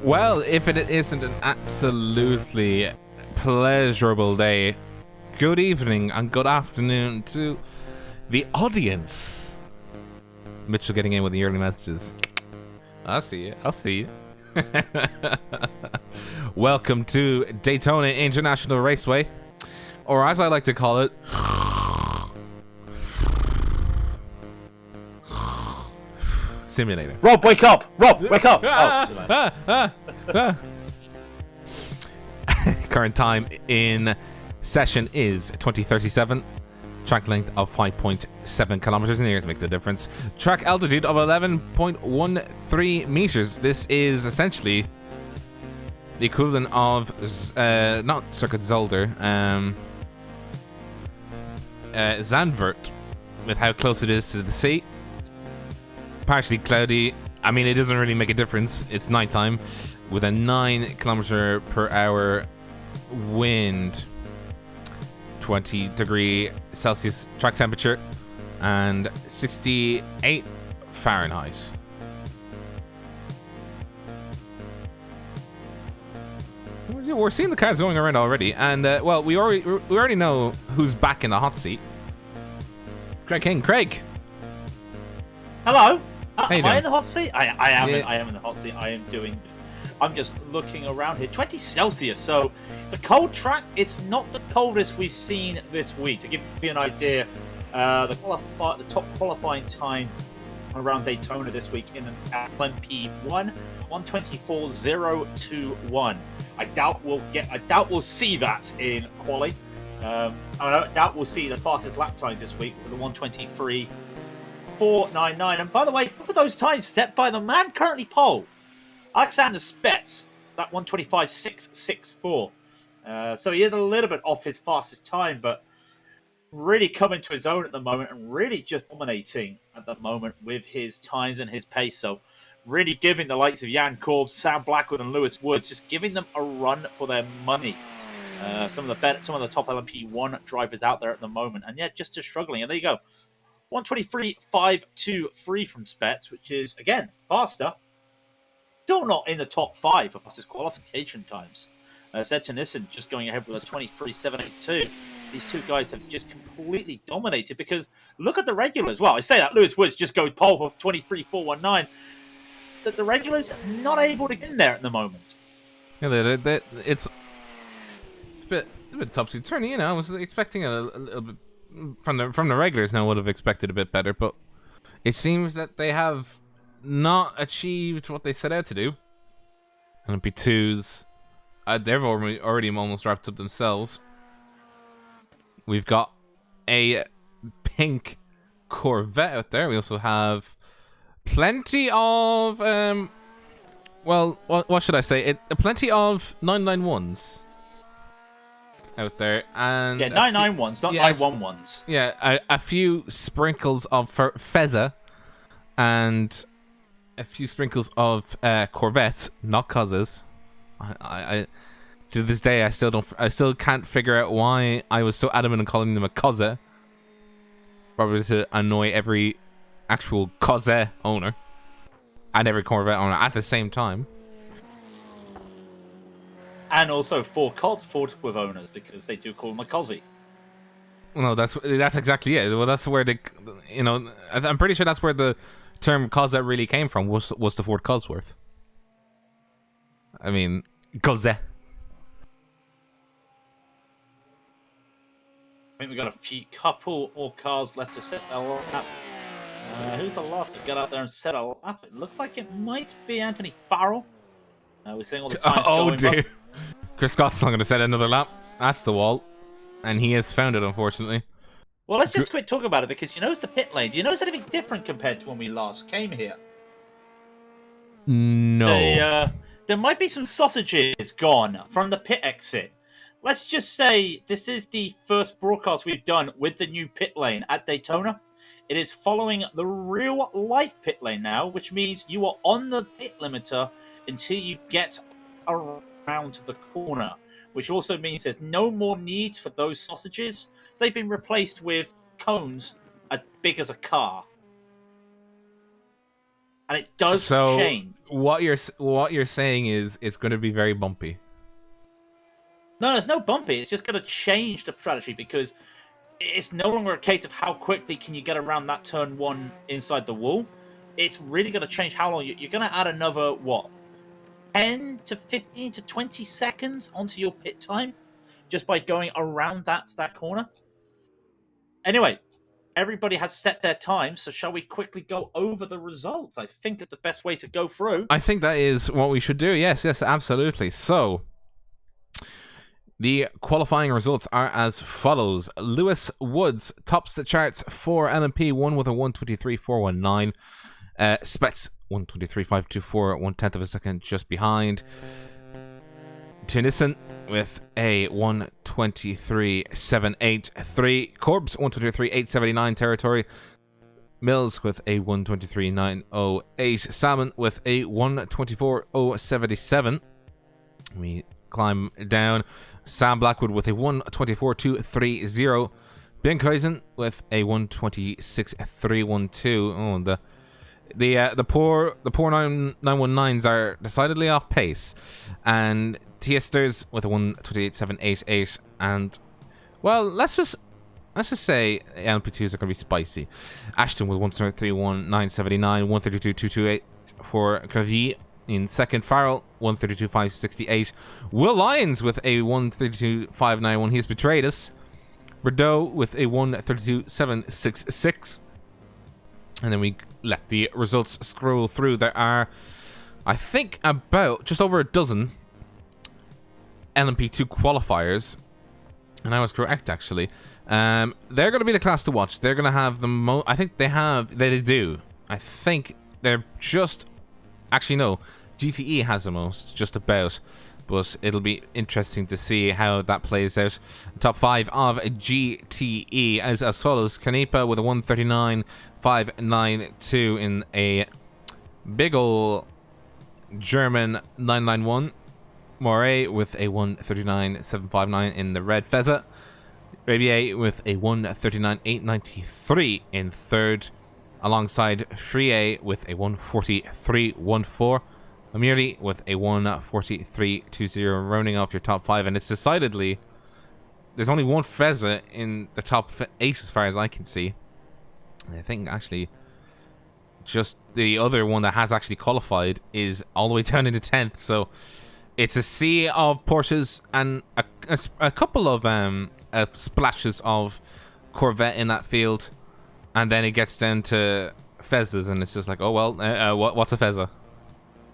Well, if it isn't an absolutely pleasurable day, good evening and good afternoon to the audience. Mitchell getting in with the early messages. I'll see you. I'll see you. Welcome to Daytona International Raceway, or as I like to call it, Simulator. Rob, wake up! Rob, wake up! Oh, Current time in session is 2037. Track length of 5.7 kilometers. And here's make the difference. Track altitude of 11.13 meters. This is essentially the equivalent of not Circuit Zolder, Zandvoort, with how close it is to the sea. Partially cloudy. I mean, it doesn't really make a difference. It's nighttime with a 9 kilometer per hour wind, 20°C track temperature, and 68 Fahrenheit. We're seeing the cars going around already, and well, we already know who's back in the hot seat. It's Craig King. Craig. Hello. How you am I doing? in the hot seat? I am. Yeah. I am in the hot seat. I am doing I'm just looking around here. 20 Celsius, so it's a cold track. It's not the coldest we've seen this week. To give you an idea, the top qualifying time around Daytona this week in an LMP1, 1:24.021. I doubt we'll see that in quali. I doubt we'll see the fastest lap times this week with the 1:23.499. And by the way, both of those times set by the man currently pole, Alexander Spets, that 1:25.664. So he is a little bit off his fastest time, but really coming to his own at the moment and really just dominating at the moment with his times and his pace. So really giving the likes of Jan Korb, Sam Blackwood, and Lewis Woods, just giving them a run for their money. Some of the top LMP1 drivers out there at the moment, and yeah, just struggling. And there you go, 1:23.523 from Spets, which is again faster. Still not in the top 5 of fastest qualification times. Zed Nissen just going ahead with a 23.782. These two guys have just completely dominated because look at the regulars. Well, I say that Lewis Woods just going pole for 23.419. That the regulars not able to get in there at the moment. Yeah, it's a bit topsy-turvy. You know, I was expecting a little bit from the regulars. Now, I would have expected a bit better, but it seems that they have not achieved what they set out to do. And P2s, they've already almost wrapped up themselves. We've got a pink Corvette out there. We also have plenty of well, what should I say? Plenty of 991s out there, and yeah, 991s, not 911s. Yeah, a few sprinkles of Fezza, and a few sprinkles of Corvettes, not Causes. I to this day I still can't figure out why I was so adamant in calling them a Causa, probably to annoy every actual Causa owner and every Corvette owner at the same time. And also Ford with owners, because they do call them a Cozzy. No, that's exactly it. Well, that's where I'm pretty sure that's where the term Causa really came from, was the Ford Cosworth. I mean, Causa. I think we've got a couple more cars left to set their laps. Who's the last to get out there and set a lap? It looks like it might be Anthony Farrell. We're seeing all the times going dear. up. Chris Scott's not going to set another lap. That's the wall. And he has found it, unfortunately. Well, let's just quick talk about it, because you notice the pit lane. Do you notice anything different compared to when we last came here? No. There might be some sausages gone from the pit exit. Let's just say this is the first broadcast we've done with the new pit lane at Daytona. It is following the real life pit lane now, which means you are on the pit limiter until you get around to the corner, which also means there's no more need for those sausages. They've been replaced with cones as big as a car. And it does change. What you're saying is it's going to be very bumpy. No, there's no bumpy. It's just going to change the strategy, because it's no longer a case of how quickly can you get around that turn 1 inside the wall. It's really going to change how long. You're going to add another, 10 to 15 to 20 seconds onto your pit time just by going around that corner. Anyway, everybody has set their time, so shall we quickly go over the results? I think that's the best way to go through. I think that is what we should do. Yes, absolutely. So, the qualifying results are as follows. Lewis Woods tops the charts for LMP1 with a 1:23.419. Spets 1:23.524, 1/10 of a second just behind. Tunison with a 1:23.783. Corbs 1:23.879 territory. Mills with a 1:23.908. Salmon with a 1:24.077. We climb down. Sam Blackwood with a 1:24.230. Bienkeisen with a 1:26.312. Oh, the poor 919s are decidedly off pace, and Tiesters with a 1:28.788. And well, let's just say LP2s are going to be spicy. Ashton with 1:31.979, 1:32.228 for Gravi. In second, Farrell, 132.568. Will Lyons with a 132.591. He's betrayed us. Bordeaux with a 132.766. And then we let the results scroll through. There are, I think, about just over a dozen LMP2 qualifiers. And I was correct, actually. They're going to be the class to watch. They're going to have the most... I think they do. I think they're just... Actually, no. GTE has the most, just about. But it'll be interesting to see how that plays out. Top 5 of GTE as follows. Canepa with a 139.592 in a big ol' German 991. Moray with a 139.759 in the red Feza. Rabier with a 139.893 in third. Alongside Frier with a 143.14. Amirli with a 143.20, rounding off your top 5. And it's decidedly, there's only one Feza in the top 8 as far as I can see. And I think actually just the other one that has actually qualified is all the way down into 10th. So it's a sea of Porsches and a couple of splashes of Corvette in that field. And then it gets down to Fezas, and it's just like, oh, well, what's a Feza?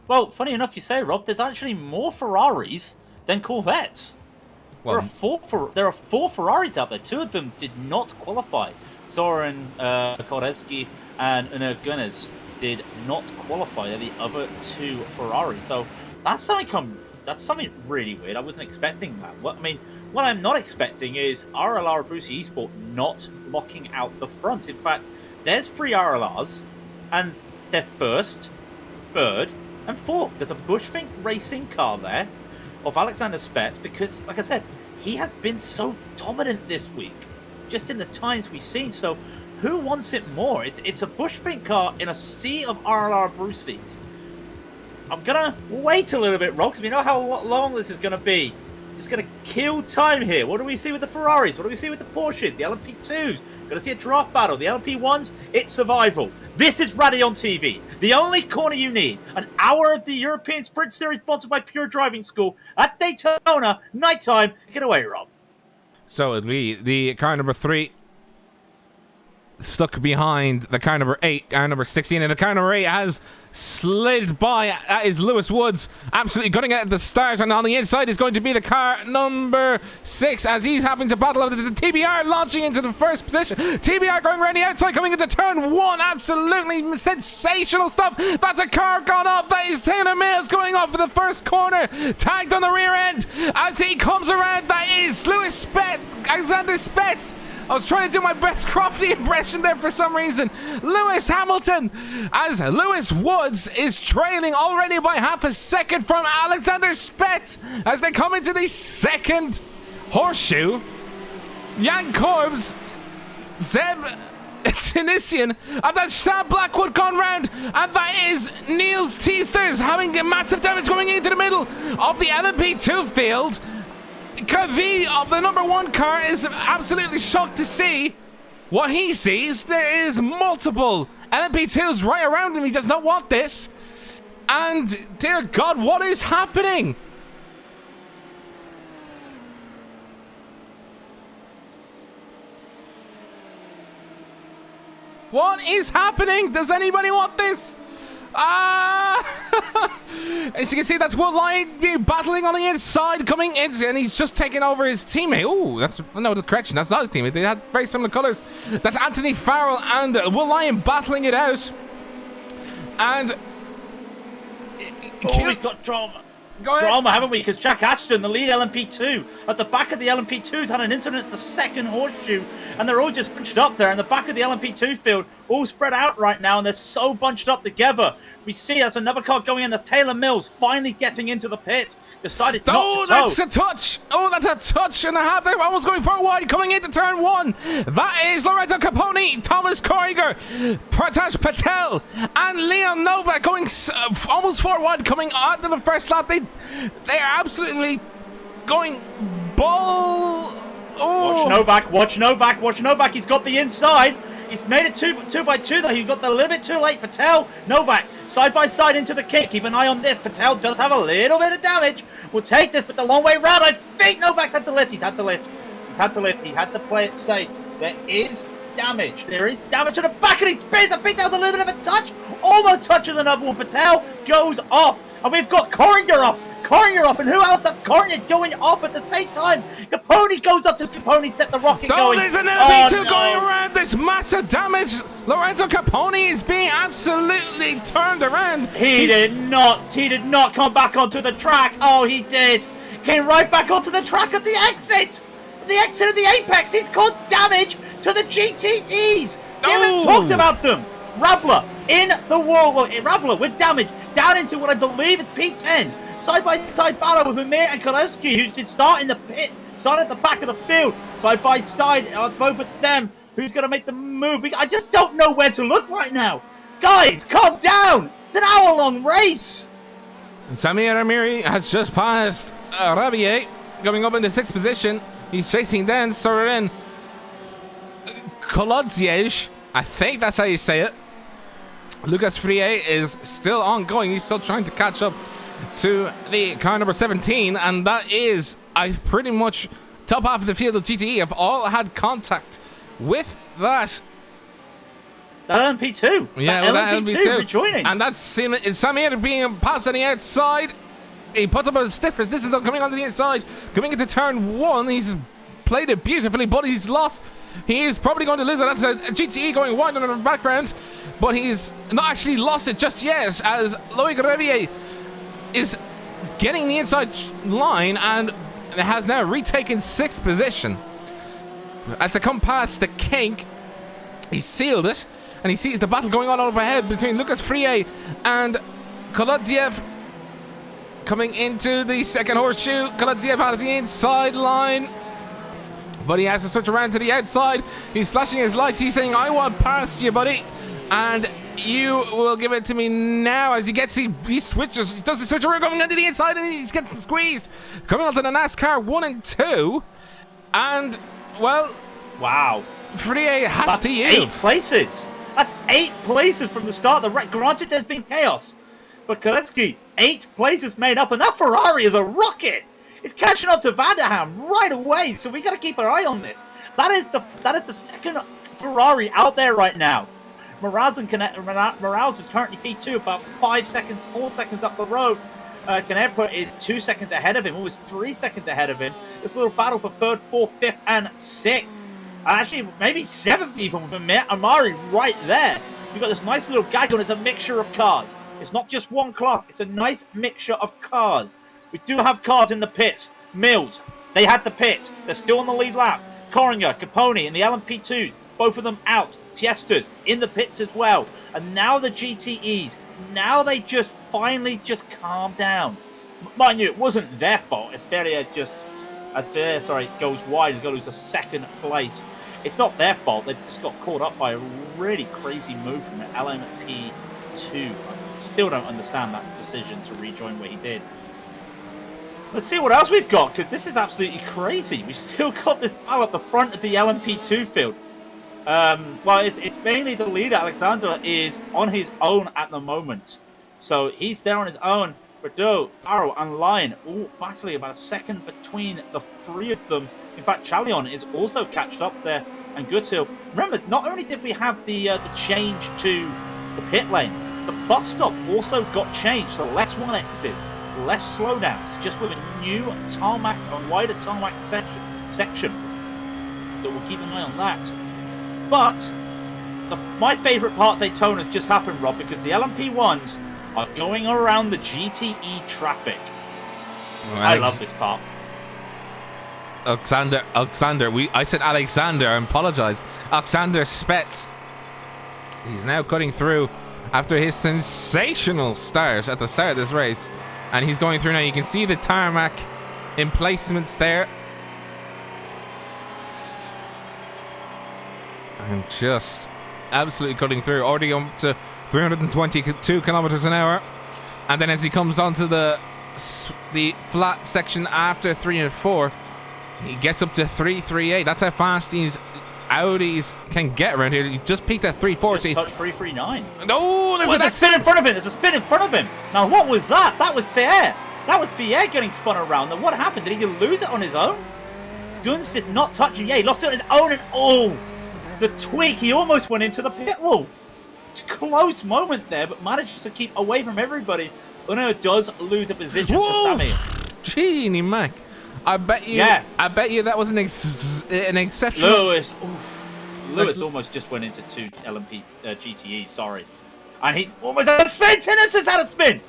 Well, funny enough you say, Rob, there's actually more Ferraris than Corvettes. Well, there are four Ferraris out there. 2 of them did not qualify. Soren Koreski and Una Gunners did not qualify. They're the other 2 Ferraris. So that's something really weird. I wasn't expecting that. What I'm not expecting is RLR Brucey Esport not locking out the front. In fact, there's 3 RLRs, and they're first, third, and fourth. There's a Bushfink racing car there of Alexander Spets because, like I said, he has been so dominant this week, just in the times we've seen. So who wants it more? It's a Bushfink car in a sea of RLR Bruceys. I'm going to wait a little bit, Rob, because we know how long this is going to be. Just going to kill time here. What do we see with the Ferraris? What do we see with the Porsches? The LMP2s? Going to see a draft battle. The LMP1s? It's survival. This is Raidillon TV. The only corner you need. An hour of the European Sprint Series sponsored by Pure Driving School at Daytona. Nighttime. Get away, Rob. So it'll be the car number 3 stuck behind the car number 8, car number 16, and the car number 8 has slid by. That is Lewis Woods, absolutely gunning it at the start, and on the inside is going to be the car number 6 as he's having to battle over the TBR, launching into the first position. TBR going around the outside, coming into turn 1. Absolutely sensational stuff. That's a car gone off. That is Taylor Mills going off for the first corner, tagged on the rear end as he comes around. That is Alexander Spets. I was trying to do my best Crofty impression there for some reason. Lewis Hamilton, as Lewis Woods is trailing already by half a second from Alexander Spets as they come into the second horseshoe. Jan Korbs, Zeb Tunisian, and that's Sam Blackwood gone round, and that is Niels Teasters having massive damage going into the middle of the LMP2 field. Kavi of the number 1 car is absolutely shocked to see what he sees. There is multiple LMP2s right around him. He does not want this. And dear God, what is happening? What is happening? Does anybody want this? As you can see, that's Will Lyon battling on the inside, coming in, and he's just taking over his teammate. Oh, that's no correction. That's not his teammate. They had very similar colors. That's Anthony Farrell and Will Lyon battling it out. And we've got drama. Drama, haven't we? Because Jack Ashton, the lead LMP2, at the back of the LMP2's had an incident at the second horseshoe, and they're all just bunched up there in the back of the LMP2 field, all spread out right now, and they're so bunched up together. We see there's another car going in. There's Taylor Mills finally getting into the pit. Decided not to tow. That's a touch. Oh, that's a touch and a half. They're almost going for a wide coming into turn 1. That is Lorenzo Caponi, Thomas Corriger, Pratash Patel, and Leon Nova going almost 4 wide coming onto the first lap. They are absolutely going ball. Oh. Watch Novak. He's got the inside. He's made it two by two though. He got the little bit too late. Patel, Novak, side by side into the kick. Keep an eye on this. Patel does have a little bit of damage. We'll take this, but the long way round. I think Novak had to lift. He had to lift. He had to play it safe. There is damage. There is damage to the back, and he spins. I think that was a little bit of a touch. Almost touches another one. Patel goes off, and we've got Coringer off. And who else? That's Coringer going off at the same time. Capone goes up. Does Capone set the rocket going? There's an LB2 going around. There's massive damage. Lorenzo Capone is being absolutely turned around. He did not come back onto the track. Oh, he did. Came right back onto the track at the exit. The exit of the apex. He's caused damage to the GTEs. We haven't talked about them. Rabler in the wall. Rabler with damage down into what I believe is P10. Side-by-side battle with Amir and Koleski, who did start in the pit, start at the back of the field. Side-by-side, both of them. Who's going to make the move? I just don't know where to look right now. Guys, calm down. It's an hour-long race. Samir Amiri has just passed Rabier, going up into 6th position. He's chasing then Soren Kolodziej. I think that's how you say it. Lucas Frier is still ongoing. He's still trying to catch up to the car number 17, and that is, I pretty much top half of the field of GTE have all had contact with that LMP2. Yeah, that LMP2 rejoining. And that's Samir being passed on the outside. He puts up a stiff resistance on coming onto the inside. Coming into turn 1, he's played it beautifully, but he's lost. He is probably going to lose it. That's a GTE going wide in the background, but he's not actually lost it just yet, as Loic Revier is getting the inside line and has now retaken 6th position. As they come past the kink, he sealed it, and he sees the battle going on up ahead between Lucas Frier and Kolodziev. Coming into the second horseshoe, Kolodziev has the inside line, but he has to switch around to the outside. He's flashing his lights. He's saying, I want past you, buddy, and you will give it to me now. As he switches, he does the switch around, going into the inside, and he gets squeezed. Coming onto the NASCAR 1 and 2, and, well, wow. Frier has to yield. 8 places. That's 8 places from the start of the race. Granted, there's been chaos, but Koleski, 8 places made up, and that Ferrari is a rocket. It's catching up to Vanderham right away, so we got to keep our eye on this. That is the second Ferrari out there right now. Morales is currently P2, about 4 seconds up the road. Canepa is 2 seconds ahead of him, almost 3 seconds ahead of him. This little battle for 3rd, 4th, 5th, and 6th. Actually, maybe 7th even with Amari right there. You've got this nice little gaggle, and it's a mixture of cars. It's not just one cloth, it's a nice mixture of cars. We do have cars in the pits. Mills, they had the pit. They're still on the lead lap. Coringer, Capone, and the LMP2, both of them out. Tiestas in the pits as well. And now the GTEs, now they just finally just calm down. Mind you, it wasn't their fault. Esteria goes wide. He's got to lose a 2nd place. It's not their fault. They just got caught up by a really crazy move from the LMP2. I still don't understand that decision to rejoin where he did. Let's see what else we've got, because this is absolutely crazy. We've still got this battle at the front of the LMP2 field. Well, it's mainly the leader, Alexander, is on his own at the moment. So he's there on his own. Bordeaux, Farrell, and Lyon, all vastly about a second between the 3 of them. In fact, Chalion is also catched up there, and Goodhill. Remember, not only did we have the change to the pit lane, the bus stop also got changed. So less 1 exits, less slowdowns, just with a new tarmac, a wider tarmac section. So we'll keep an eye on that. But my favourite part of Daytona has just happened, Rob, because the LMP1s are going around the GTE traffic. I love this part. Alexander, I said Alexander, I apologize. Alexander Spetz. He's now cutting through after his sensational start at the start of this race. And he's going through now. You can see the tarmac emplacements there. And just absolutely cutting through. Already up to 322 kilometers an hour. And then as he comes onto the flat section after 3 and 4, he gets up to 338. That's how fast he's Audis can get around here. He just peaked at 340. Just touch 339. No, there's There's a spin in front of him. There's a spin in front of him. Now, what was that? That was Fier. That was Fier getting spun around. Now, what happened? Did he lose it on his own? Guns did not touch him. Yeah, he lost it on his own. And oh, the tweak. He almost went into the pit wall. It's a close moment there, but manages to keep away from everybody. Uno does lose a position to Sammy. Genie Mac. I bet you. Yeah. I bet you that was an exceptional. Lewis. Lewis almost just went into 2 LMP GTE. Sorry. And he's almost had a spin. Tinnis has had a spin.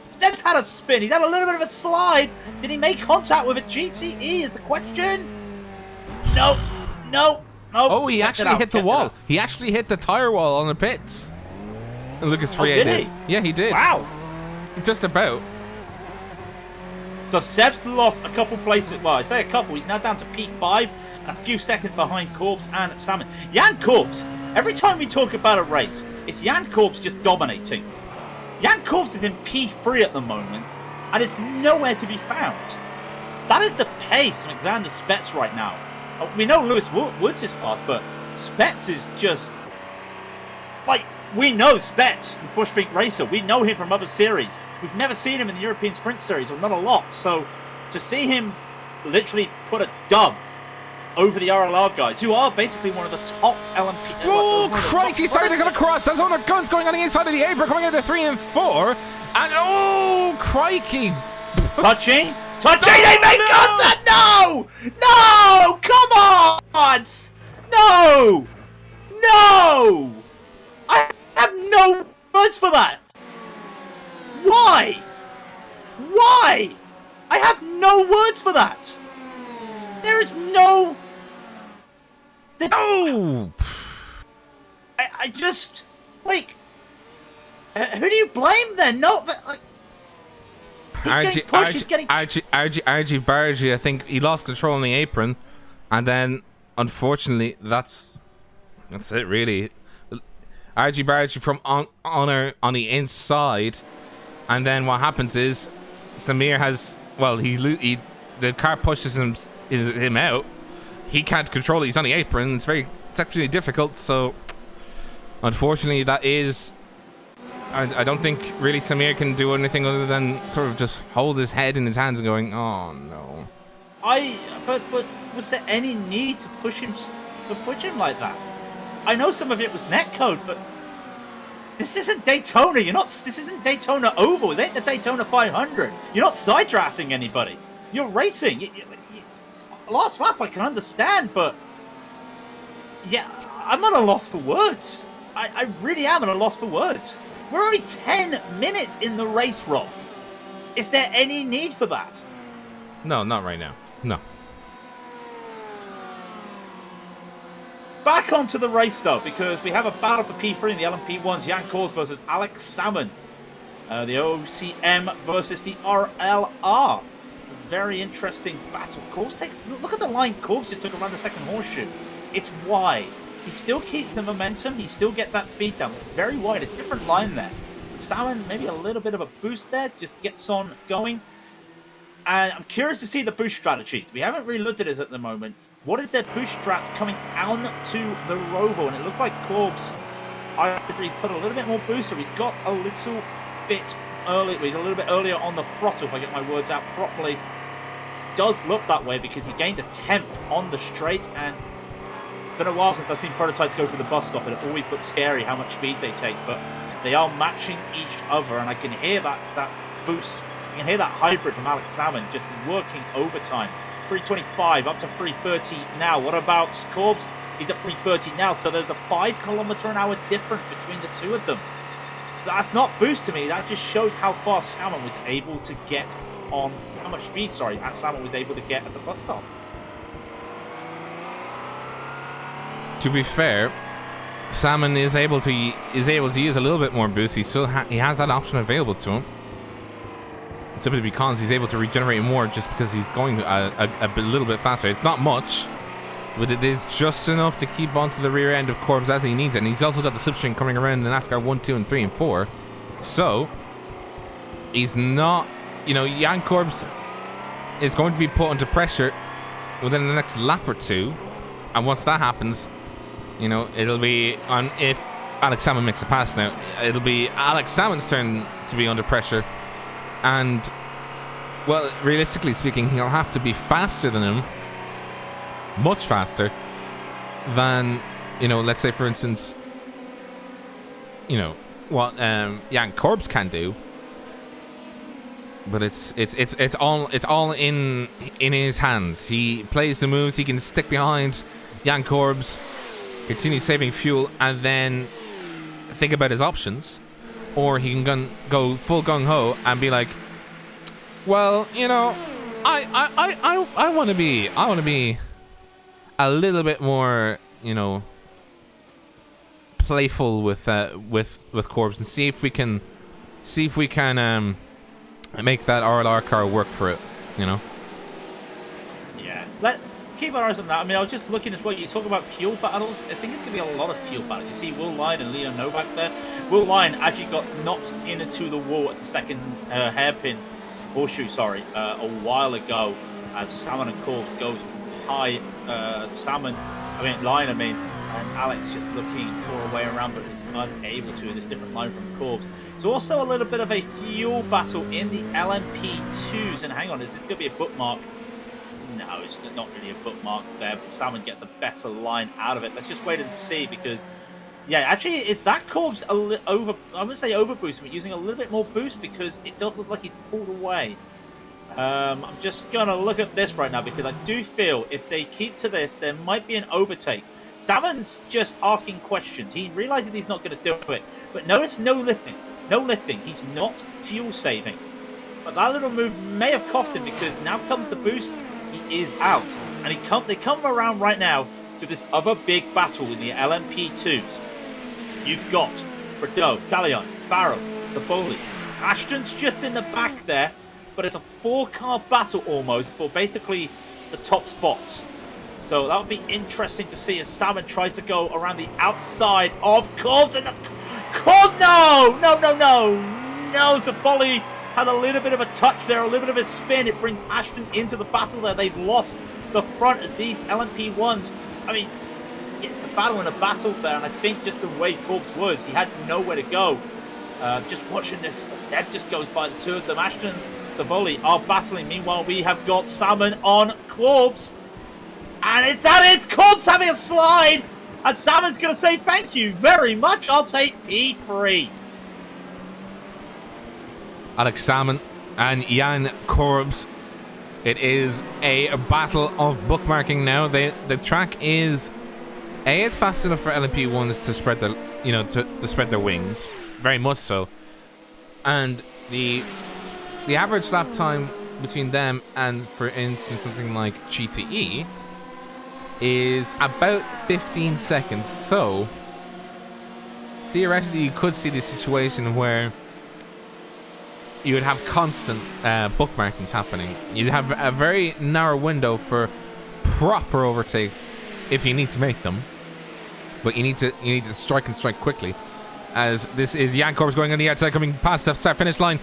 Seb's had a spin. He's had a little bit of a slide. Did he make contact with a GTE is the question. No. Oh, he actually hit the wall. He actually hit the tire wall on the pits. And Lucas Freire did he? Yeah, he did. Wow. Just about. So Seb's lost a couple places. Well, I say a couple. He's now down to P5 and a few seconds behind Corbs and Salmon. Jan Corbs, every time we talk about a race, it's Jan Corbs just dominating. Jan Corbs is in P3 at the moment and is nowhere to be found. That is the pace of Alexander Spets right now. We know Lewis Woods is fast, but Spets is just... Like, we know Spets, the Bush Freak racer. We know him from other series. We've never seen him in the European Sprint Series, or not a lot. So, to see him literally put a dub over the RLR guys, who are basically one of the top LMP... Oh, crikey! Sorry, they're going to cross. There's other guns going on the inside of the apron, coming into 3 and 4. And, oh, crikey! Touching? They make contact! No! No! Come on! No! I have no words for that. Why? I have no words for that. There is no... Oh! I just... Like... who do you blame then? No, but... Like, he's getting pushed, RG Bargy, I think he lost control on the apron. And then, unfortunately, that's it, really. RG Bargy from Honor on the inside. And then what happens is Samir has, well, the car pushes him out. He can't control it. He's on the apron. It's exceptionally difficult. So, unfortunately, that is. I don't think really Samir can do anything other than sort of just hold his head in his hands and going, oh no. But was there any need to push him like that? I know some of it was netcode, but this isn't Daytona. This isn't Daytona Oval. It ain't the Daytona 500. You're not side drafting anybody. You're racing. Last lap I can understand, but yeah, I'm at a loss for words. I really am at a loss for words. We're only 10 minutes in the race, Rob. Is there any need for that? No, not right now. No. Back onto the race, though, because we have a battle for P3 in the LMP1s. Jan Kors versus Alex Salmon. The OCM versus the RLR. Very interesting battle. Look at the line Corbs just took around the second horseshoe. It's wide. He still keeps the momentum. He still gets that speed down. Very wide. A different line there. Salmon, maybe a little bit of a boost there. Just gets on going. And I'm curious to see the boost strategy. We haven't really looked at it at the moment. What is their boost strats coming on to the Rovo? And it looks like Corbs, he's put a little bit more booster. He's got a little bit early. He's a little bit earlier on the throttle, if I get my words out properly. Does look that way because he gained a 10th on the straight, and it's been a while since I've seen prototypes go through the bus stop, and it always looks scary how much speed they take, but they are matching each other, and I can hear that boost. You can hear that hybrid from Alex Salmon just working overtime. 325 up to 330 now. What about Corbs? He's at 330 now, so there's a 5 km/h difference between the two of them. That's not boost to me. That just shows how far Salmon was able to get on, how much speed, Salmon was able to get at the bus stop. To be fair, Salmon is able to use a little bit more boost. He has that option available to him. Simply because he's able to regenerate more just because he's going a little bit faster. It's not much, but it is just enough to keep onto the rear end of Corbs as he needs it. And he's also got the slipstream coming around the NASCAR 1, 2, and 3, and 4. So, he's not, Jan Corbs is going to be put under pressure within the next lap or two. And once that happens, You know, it'll be on if Alex Salmon makes a pass now. It'll be Alex Salmon's turn to be under pressure, and well, realistically speaking, he'll have to be faster than him, much faster than, you know, let's say for instance, you know what Jan Korbs can do. But it's all in his hands. He plays the moves. He can stick behind Jan Korbs, continue saving fuel, and then think about his options, or he can go full gung ho and be like, well, you know, I want to be a little bit more, you know, playful with Korbs and see if we can make that RLR car work for it, you know. Yeah, keep our eyes on that. I mean, I was just looking as well. You talk about fuel battles. I think it's going to be a lot of fuel battles. You see Will Lyon and Leo Novak there. Will Lyon actually got knocked into the wall at the second hairpin horseshoe, a while ago, as Salmon and Korbs goes high. Lyon, and Alex just looking for a way around, but is unable to in this different line from Korbs. There's also a little bit of a fuel battle in the LMP2s, and hang on, is it going to be a bookmark? No, it's not really a bookmark there, but Salmon gets a better line out of it. Let's just wait and see, because, yeah, actually, it's that Korbs I wouldn't say overboost, but using a little bit more boost, because it does look like he's pulled away. I'm just going to look at this right now, because I do feel if they keep to this, there might be an overtake. Salmon's just asking questions. He realizes he's not going to do it, but notice no lifting. No lifting. He's not fuel saving. But that little move may have cost him, because now comes the boost. He is out. And they come around right now to this other big battle in the LMP2s. You've got Raidillon, Raidillon, Barrow, Toffoli. Ashton's just in the back there, but it's a 4-car battle almost for basically the top spots. So that would be interesting to see as Salmon tries to go around the outside of Korbs. And Korbs, no! Toffoli had a little bit of a touch there, a little bit of a spin. It brings Ashton into the battle there. They've lost the front as these LMP1s. I mean, yeah, it's a battle in a battle there, and I think just the way Korbs was, he had nowhere to go. Just watching this, Seb just goes by the two of them. Ashton, Toffoli are battling. Meanwhile, we have got Salmon on Korbs. And that is Korbs having a slide. And Salmon's going to say, thank you very much. I'll take P3. Alex Salmon and Jan Korbs. It is a battle of bookmarking now. The track is it's fast enough for LMP1s to spread their, you know, to spread their wings, very much so. And the average lap time between them and, for instance, something like GTE is about 15 seconds. So theoretically, you could see the situation where you would have constant bookmarkings happening. You'd have a very narrow window for proper overtakes if you need to make them, but you need to strike and strike quickly. As this is Jan Korbs going on the outside, coming past the start finish line.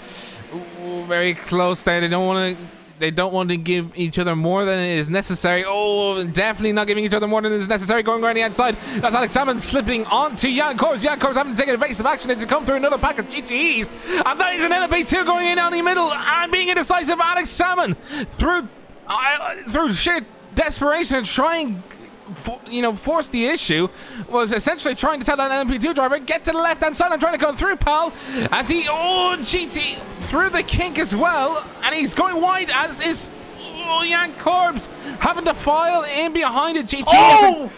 Ooh, very close there. They don't want to give each other more than is necessary. Oh, definitely not giving each other more than is necessary. Going around the outside. That's Alex Salmon slipping onto Jan Korbs. Jan Korbs having to take evasive action and to come through another pack of GTEs. And that is an LMP2 going in down the middle and being indecisive. Alex Salmon through sheer desperation and trying, force the issue, was essentially trying to tell that LMP2 driver, get to the left hand side. I'm trying to come through, pal. As he GT through the kink as well, and he's going wide, as is Jan Korbs having to file in behind a GTE.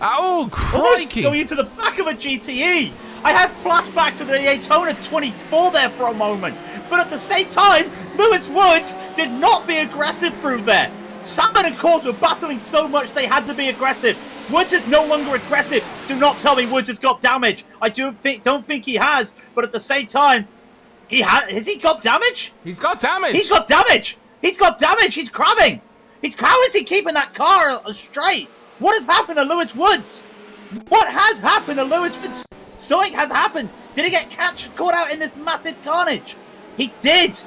Oh, crikey! Going into the back of a GTE. I had flashbacks to the Daytona 24 there for a moment, but at the same time, Lewis Woods did not be aggressive through there. Salmon and Korbs were battling so much they had to be aggressive. Woods is no longer aggressive. Do not tell me Woods has got damage. I don't think he has, but at the same time, has he got damage? He's got damage. He's got damage. He's got damage. He's crabbing. How is he keeping that car straight? What has happened to Lewis Woods? What has happened to Lewis Woods? Something has happened. Did he get caught out in this massive carnage? He did.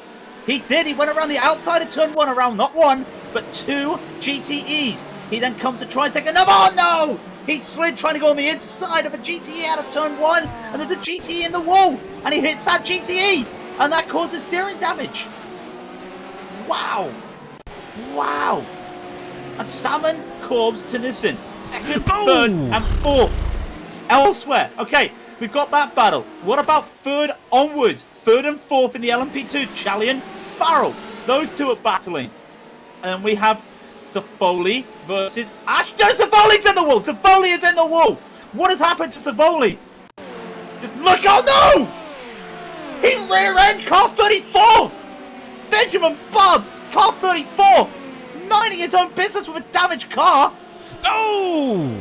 He went around the outside of turn 1, around not 1, but 2 GTEs. He then comes to try and take another. Oh no! He slid trying to go on the inside of a GTE out of turn 1, and there's a GTE in the wall, and he hits that GTE, and that causes steering damage. Wow. Wow. And Salmon, Corbs, Tennyson, second, third, and fourth. Elsewhere. Okay, we've got that battle. What about third onwards? Third and fourth in the LMP2, Chalion, Farrell. Those two are battling. And we have Safoli versus Ashton. Safoli's in the wall. Safoli is in the wall. What has happened to Safoli? Just look. Oh no! He rear-end car 34. Benjamin Bob, car 34, minding its own business with a damaged car. Oh!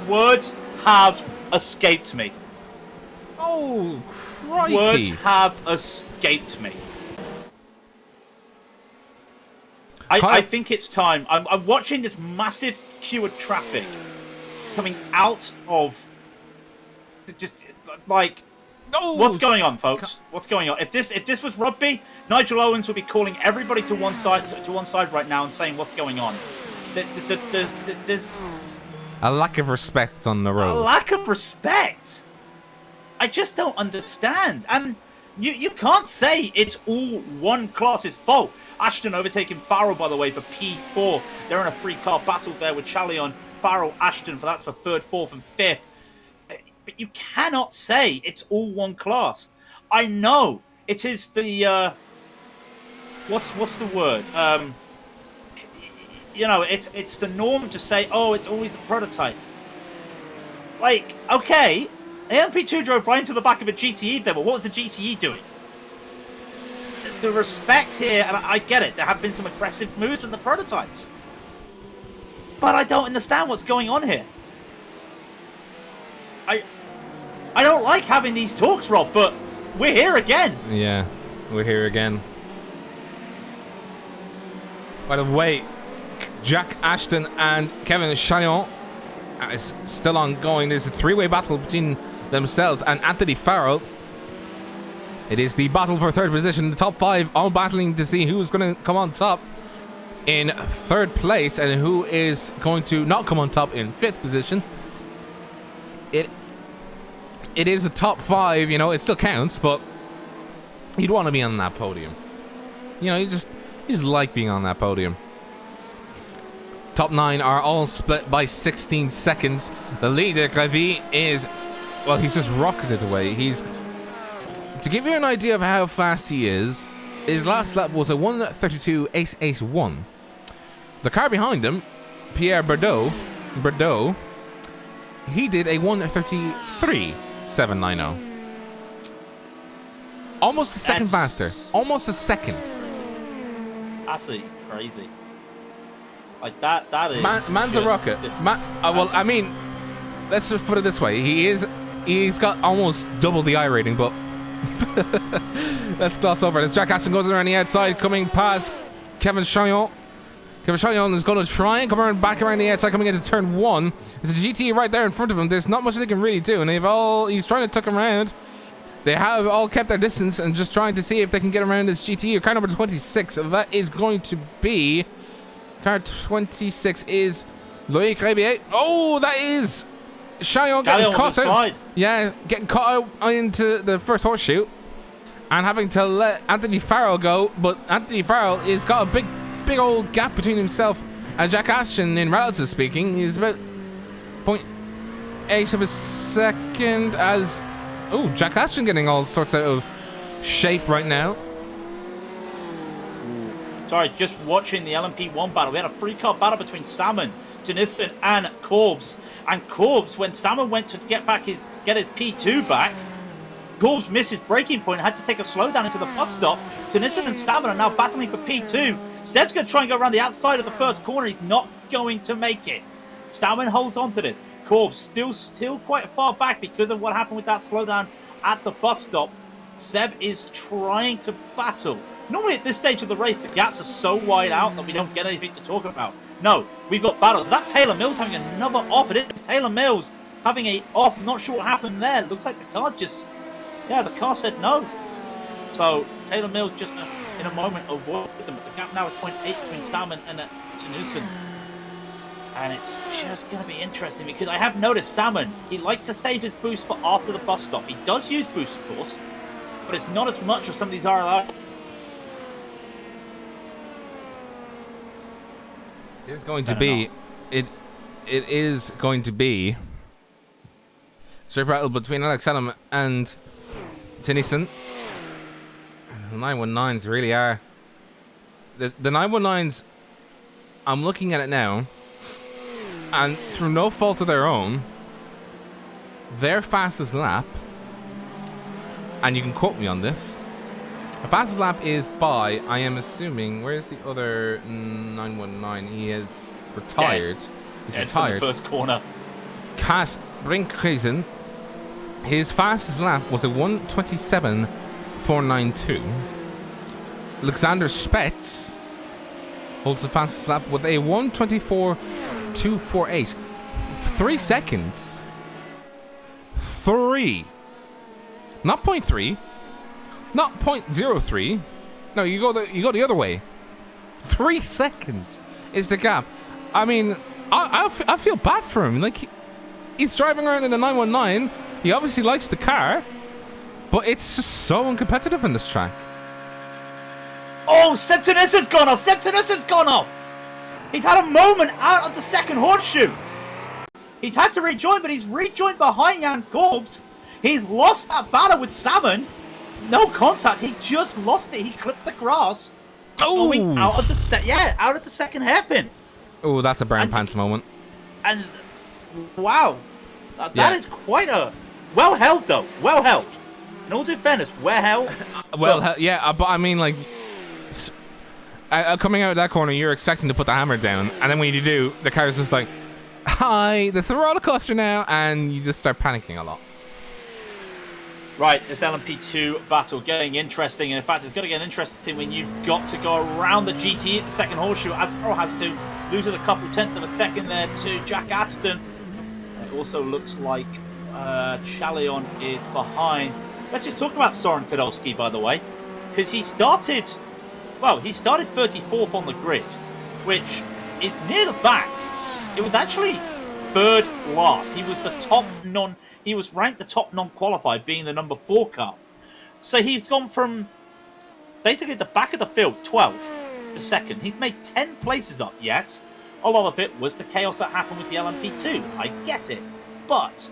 Words have escaped me. Oh, crikey. Words have escaped me. I think it's time. I'm watching this massive queue of traffic coming out of just like. Oh, what's going on, folks? What's going on? If this was rugby, Nigel Owens would be calling everybody to one side right now and saying what's going on. There's a lack of respect on the road. A lack of respect. I just don't understand. And you can't say it's all one class's fault. Ashton overtaking Farrell, by the way, for P4. They're in a three-car battle there with Chalion, Farrell, Ashton. That's for third, fourth, and fifth. But you cannot say it's all one class. I know it is the what's the word? You know, it's the norm to say, oh, it's always a prototype. Like, okay, the LMP2 drove right into the back of a GTE there, but what was the GTE doing? The respect here, and I get it, there have been some aggressive moves from the prototypes. But I don't understand what's going on here. I don't like having these talks, Rob, but we're here again. Yeah, we're here again. By the way, Jack Ashton and Kevin Chalion is still ongoing. There's a three-way battle between themselves and Anthony Farrell. It is the battle for third position. The top five all battling to see who's going to come on top in third place and who is going to not come on top in fifth position. It is a top five, you know, it still counts, but you'd want to be on that podium. You know, you just like being on that podium. Top 9 are all split by 16 seconds. The leader, Gravy, is, well, he's just rocketed away. To give you an idea of how fast he is, his last lap was a 1:32.881. The car behind him, Pierre Berdeau, he did a 1:33.790. Almost a second faster. Almost a second. Absolutely crazy. Like that is man's a rocket. Well, I mean, let's just put it this way. He's got almost double the I rating, but let's gloss over it. As Jack Ashton goes around the outside, coming past Kevin Chalion. Kevin Chalion is going to try and come around back around the outside, coming into turn 1. There's a GT right there in front of him. There's not much they can really do, and he's trying to tuck him around. They have all kept their distance and just trying to see if they can get around this GT. Car number 26, that is going to be... Car 26 is Loic Rebier. Oh, that is Chalion getting caught out. Yeah, getting caught out into the first horseshoe and having to let Anthony Farrell go. But Anthony Farrell has got a big old gap between himself and Jack Ashton, in relative speaking. He's about 0.8 of a second as... Oh, Jack Ashton getting all sorts out of shape right now. Sorry, just watching the LMP1 battle. We had a three-car battle between Salmon, Tennyson, and Corbs. And Corbs, when Salmon went to get his P2 back, Corbs missed his braking point and had to take a slowdown into the bus stop. Tennyson and Salmon are now battling for P2. Seb's going to try and go around the outside of the first corner. He's not going to make it. Salmon holds on to it. Corbs still quite far back because of what happened with that slowdown at the bus stop. Seb is trying to battle. Normally at this stage of the race, the gaps are so wide out that we don't get anything to talk about. No, we've got battles. That Taylor Mills having another off. It is Taylor Mills having a off. Not sure what happened there. Looks like the car just... Yeah, the car said no. So Taylor Mills just in a moment avoid them. The gap now is 0.8 between Salmon and Tanusen. And it's just going to be interesting because I have noticed Salmon, he likes to save his boost for after the bus stop. He does use boost, of course, but it's not as much as some of these RLR. It's going to be, it is going to be straight battle between Alex Salem and Tennyson. The 919s really are. The 919s, I'm looking at it now, and through no fault of their own, their fastest lap, and you can quote me on this, the fastest lap is by, I am assuming, where's the other 919? He is retired. He's retired. From the first corner. Cas Brinkhuizen, his fastest lap was a 1:27.492. Alexander Spetz holds the fastest lap with a 1:24.248. 3 seconds. 3. Not 0.3. Not 0.03. No, you go the other way. 3 seconds is the gap. I mean, I feel bad for him. Like, he's driving around in a 919. He obviously likes the car, but it's just so uncompetitive in this track. Oh, Septimus has gone off! Septimus has gone off! He's had a moment out of the second horseshoe. He's had to rejoin, but he's rejoined behind Jan Korbs. He's lost that battle with Salmon. No contact. He just lost it. He clipped the grass. Oh, going out of the out of the second hairpin. Oh, that's a brown pants moment. And wow, that is quite a well held though. Well held. In all due fairness, well held. But I mean, like, coming out of that corner, you're expecting to put the hammer down, and then when you do, the car's just like, "Hi, this is a roller coaster now," and you just start panicking a lot. Right, this LMP2 battle getting interesting, and in fact, it's going to get interesting when you've got to go around the GT at the second horseshoe, as Pro has to, losing a couple tenths of a second there to Jack Ashton. It also looks like Chalion is behind. Let's just talk about Soren Podolski, by the way, because he started 34th on the grid, which is near the back. It was actually third last. He was He was ranked the top non-qualified, being the number 4 car. So he's gone from basically the back of the field, 12th, to second. He's made 10 places up, yes. A lot of it was the chaos that happened with the LMP2. I get it. But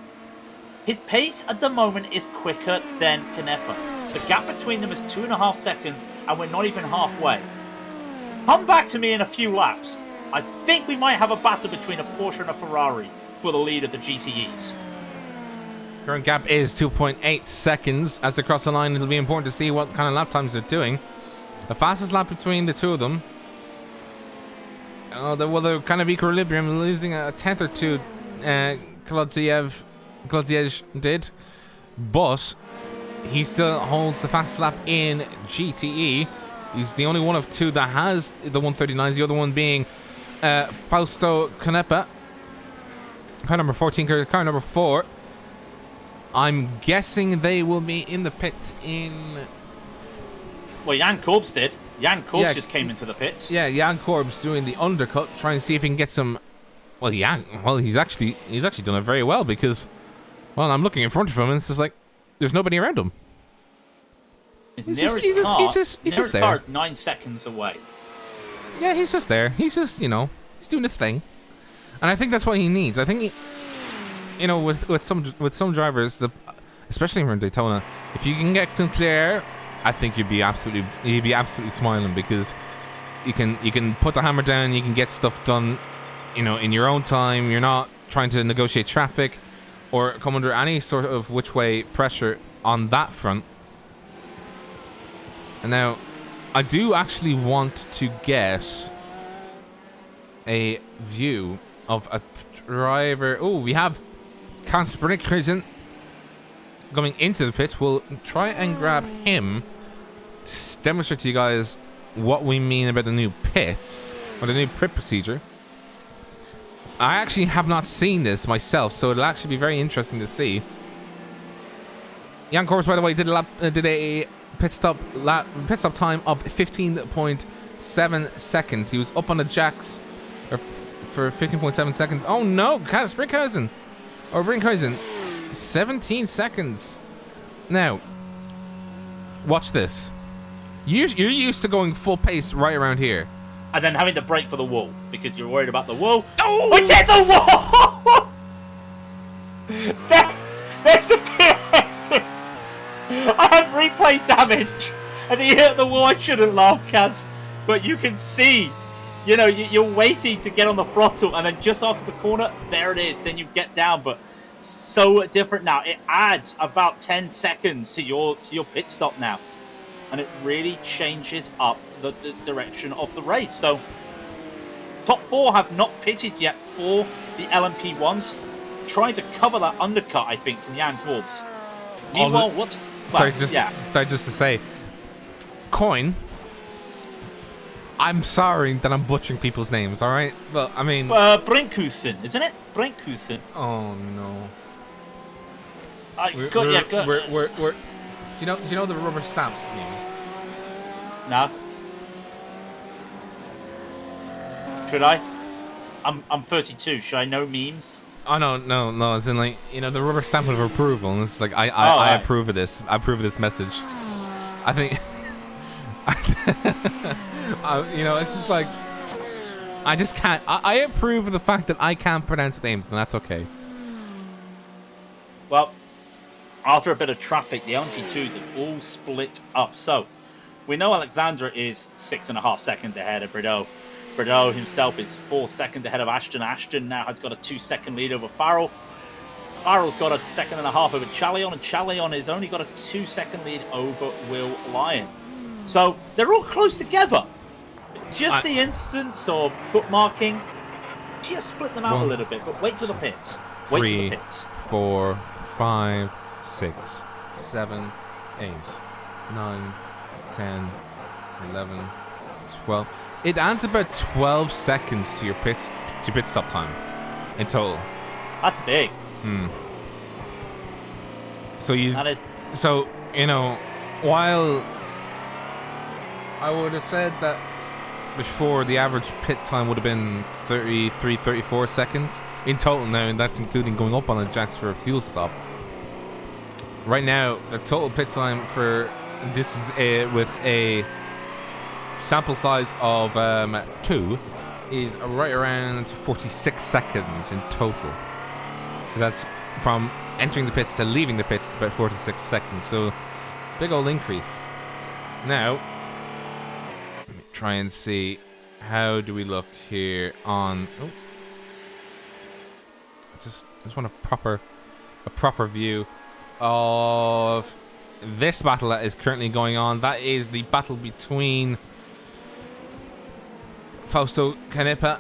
his pace at the moment is quicker than Canepa. The gap between them is 2.5 seconds, and we're not even halfway. Come back to me in a few laps. I think we might have a battle between a Porsche and a Ferrari for the lead of the GTEs. Current gap is 2.8 seconds. As they cross the line, it'll be important to see what kind of lap times they're doing. The fastest lap between the two of them. They're kind of equilibrium, losing a tenth or two. Klodziej did, but he still holds the fastest lap in GTE. He's the only one of two that has the 139s. The other one being Fausto Canepa, car number 14, car number 4. I'm guessing they will be in the pits in... Well, Jan Korbs did. Jan Korbs just came into the pits. Yeah, Jan Korbs doing the undercut, trying to see if he can get some... Well, he's actually done it very well because, well, I'm looking in front of him and it's just like, there's nobody around him. He's just there. Car 9 seconds away. Yeah, he's just there. He's just, he's doing his thing. And I think that's what he needs. I think with some drivers, especially from Daytona, if you can get Sinclair, I think you'd be absolutely smiling because you can put the hammer down, you can get stuff done, in your own time. You're not trying to negotiate traffic or come under any sort of which way pressure on that front. And now, I do actually want to get a view of a driver. Oh, we have Kasperniksen going into the pits. We'll try and grab him to demonstrate to you guys what we mean about the new pits, or the new pit procedure. I actually have not seen this myself, so it'll actually be very interesting to see. Jan Korbs, by the way, did a pit stop time of 15.7 seconds. He was up on the jacks for 15.7 seconds. Oh no, Brinkhuizen 17 seconds. Now, watch this. You're used to going full pace right around here, and then having to brake for the wall because you're worried about the wall. Oh, it's hit the wall! There's the PS. I had replay damage, and he hit the wall. I shouldn't laugh, Kaz, but you can see, you know, you're waiting to get on the throttle, and then just after the corner, there it is. Then you get down, but so different now. It adds about 10 seconds to your pit stop now, and it really changes up the direction of the race. So, top 4 have not pitted yet for the LMP1s, trying to cover that undercut, I think, from Jan Forbes. Meanwhile, what? Well, sorry, just to say, Coin. I'm sorry that I'm butchering people's names. All right, but I mean, Brinkhuizen, isn't it? Brinkhuizen. Oh no. We're, do you know the rubber stamp meme? No. Should I? I'm 32. Should I know memes? Oh no. It's in, like, you know, the rubber stamp of approval, and it's like I approve of this. I approve of this message. I think. You know, it's just like I just can't. I approve of the fact that I can't pronounce names, and that's okay. Well, after a bit of traffic, the LMP2s have all split up. So we know Alexandra is 6.5 seconds ahead of Bordeaux. Bordeaux himself is 4 seconds ahead of Ashton. Ashton now has got a 2-second lead over Farrell. Farrell's got a 1.5 seconds over Chalion, and Chalion has only got a 2-second lead over Will Lyon. So they're all close together. Just the instance of bookmarking, just split them out a little bit, but wait till the pits. Wait till the pits. 4, 5, 6, 7, 8, 9, 10, 11, 12. It adds about 12 seconds to your pit stop time in total. That's big. So you know, while I would have said that before, the average pit time would have been 33, 34 seconds in total now, and that's including going up on the jacks for a fuel stop. Right now, the total pit time for this is with a sample size of 2 is right around 46 seconds in total. So that's from entering the pits to leaving the pits, about 46 seconds. So it's a big old increase. Now, try and see how do we look here on. Just want a proper view of this battle that is currently going on. That is the battle between Fausto Canepa.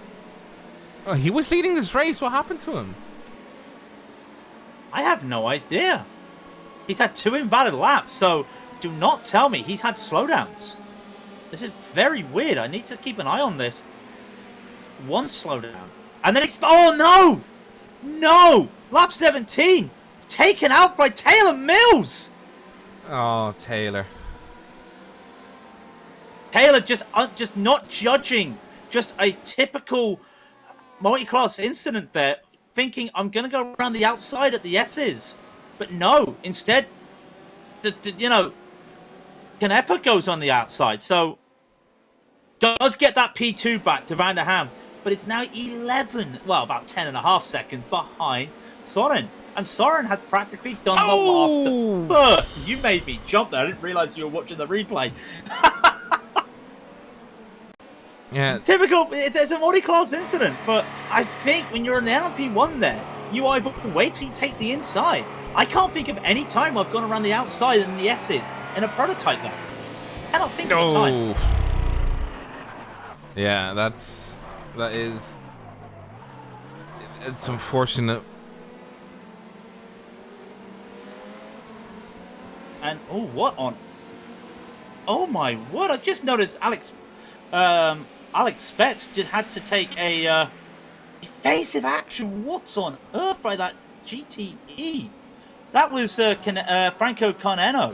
Oh, he was leading this race. What happened to him? I have no idea. He's had 2 invalid laps, so do not tell me he's had slowdowns. This is very weird. I need to keep an eye on this. 1 slowdown. And then it's... Oh, no! No! Lap 17! Taken out by Taylor Mills! Oh, Taylor. Taylor just not judging. Just a typical multi-class incident there. Thinking, I'm going to go around the outside at the S's. But no. Instead, you know, Canepa goes on the outside. So, does get that P2 back to Van der Ham. But it's now 11, well, about 10.5 seconds behind Soren. And Soren had practically done the last first. You made me jump there. I didn't realize you were watching the replay. Yeah. Typical. It's a multi-class incident. But I think when you're an LMP1 there, you either wait till you take the inside. I can't think of any time I've gone around the outside in the S's in a prototype lap. I don't think of a time. Yeah, that is... It's unfortunate. And what on? Oh my word! I just noticed Alex Spetz had to take a evasive action. What's on earth by that GTE? That was Franco Carneno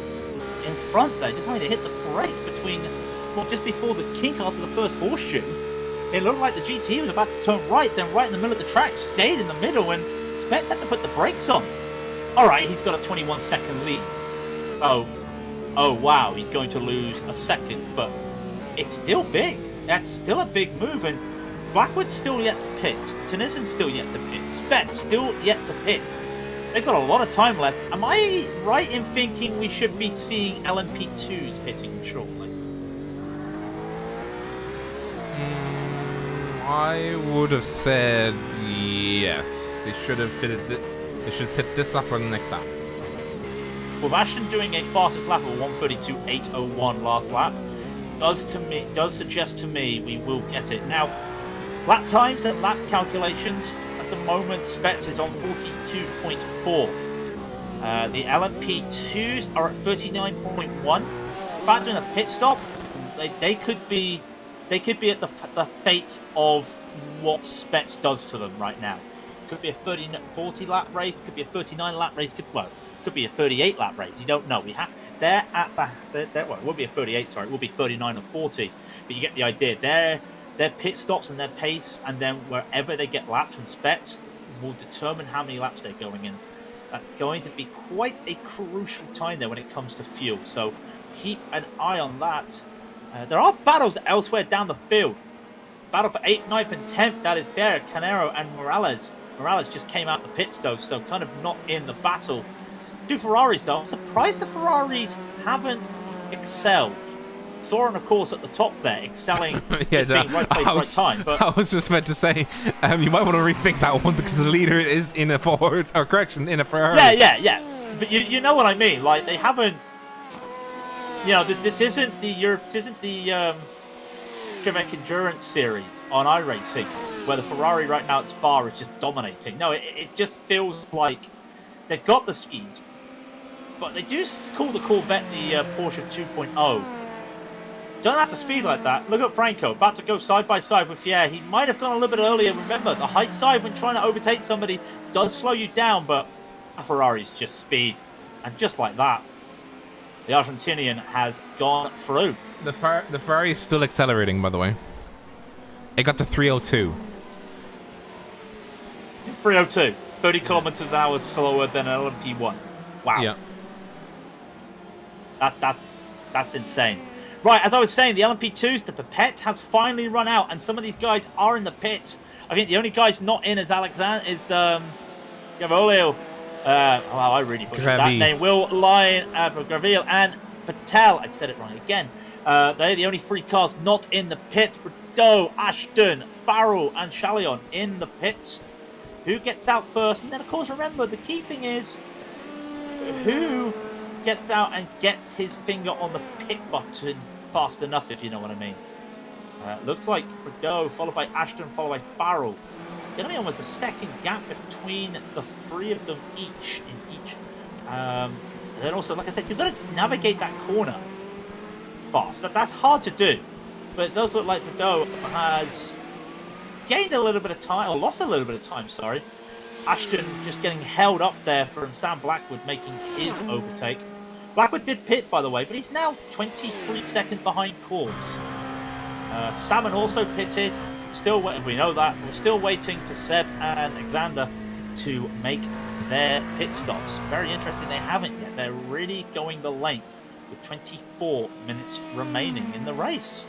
in front there, just having to hit the brake between, well, just before the kink after the first horseshoe. It looked like the GT was about to turn right, then right in the middle of the track, stayed in the middle, and Spets had to put the brakes on. Alright, he's got a 21-second lead. Oh wow, he's going to lose a second, but it's still big. That's still a big move, and Blackwood's still yet to pit. Tunisan's still yet to pit. Spets still yet to pit. They've got a lot of time left. Am I right in thinking we should be seeing LMP2s pitting shortly? I would have said yes. They should have pitted. They should pit this lap or the next lap. With Ashton doing a fastest lap of 1:32.801 last lap, does suggest to me we will get it. Now, lap times and lap calculations at the moment, Spets is on 42.4. The LMP2s are at 39.1. Factor in a pit stop, they could be at the fate of what Spets does to them right now. Could be a 40 lap race, could be a 39 lap race, could be a 38 lap race. You don't know. They're at the well, it won't be a 38. Sorry, it will be 39 or 40. But you get the idea. Their pit stops and their pace, and then wherever they get laps from Spets will determine how many laps they're going in. That's going to be quite a crucial time there when it comes to fuel. So keep an eye on that. There are battles elsewhere down the field. Battle for 8th, 9th, and 10th. That is there. Canero and Morales. Morales just came out the pits though, so kind of not in the battle. Two Ferraris though. I'm surprised the Ferraris haven't excelled. Soren, of course, at the top there, excelling, yeah, being right place, right time. But I was just meant to say, you might want to rethink that one because the leader is in a Ford, or correction, in a Ferrari. Yeah. But you know what I mean. Like they haven't. You know, this isn't the Quebec Endurance Series on iRacing, where the Ferrari right now at Spa is just dominating. No, it just feels like they've got the speed, but they do call the Corvette the Porsche 2.0. Don't have to speed like that. Look at Franco, about to go side by side with Fier. He might have gone a little bit earlier. Remember, the high side when trying to overtake somebody does slow you down, but a Ferrari's just speed. And just like that, the Argentinian has gone through. The Ferrari is still accelerating, by the way. It got to 302. 302. 30 kilometers an hour slower than an LMP1. Wow. Yeah. That's insane. Right, as I was saying, the LMP2s, the pipette has finally run out, and some of these guys are in the pits. I think the only guys not in is Gavolio. Wow, I really butchered that name. Will Lyon, Graville, and Patel. I said it wrong again. They're the only three cars not in the pit. Bordeaux, Ashton, Farrell, and Chalion in the pits. Who gets out first? And then, of course, remember, the key thing is who gets out and gets his finger on the pit button fast enough, if you know what I mean. Looks like Bordeaux, followed by Ashton, followed by Farrell. Going to be almost a second gap between the three of them each. And then also, like I said, you've got to navigate that corner fast. That's hard to do. But it does look like Bordeaux has gained a little bit of time, or lost a little bit of time, sorry. Ashton just getting held up there from Sam Blackwood making his overtake. Blackwood did pit, by the way, but he's now 23 seconds behind Corbs. Salmon also pitted. Still waiting. We know that. We're still waiting for Seb and Alexander to make their pit stops. Very interesting. They haven't yet. They're really going the length with 24 minutes remaining in the race.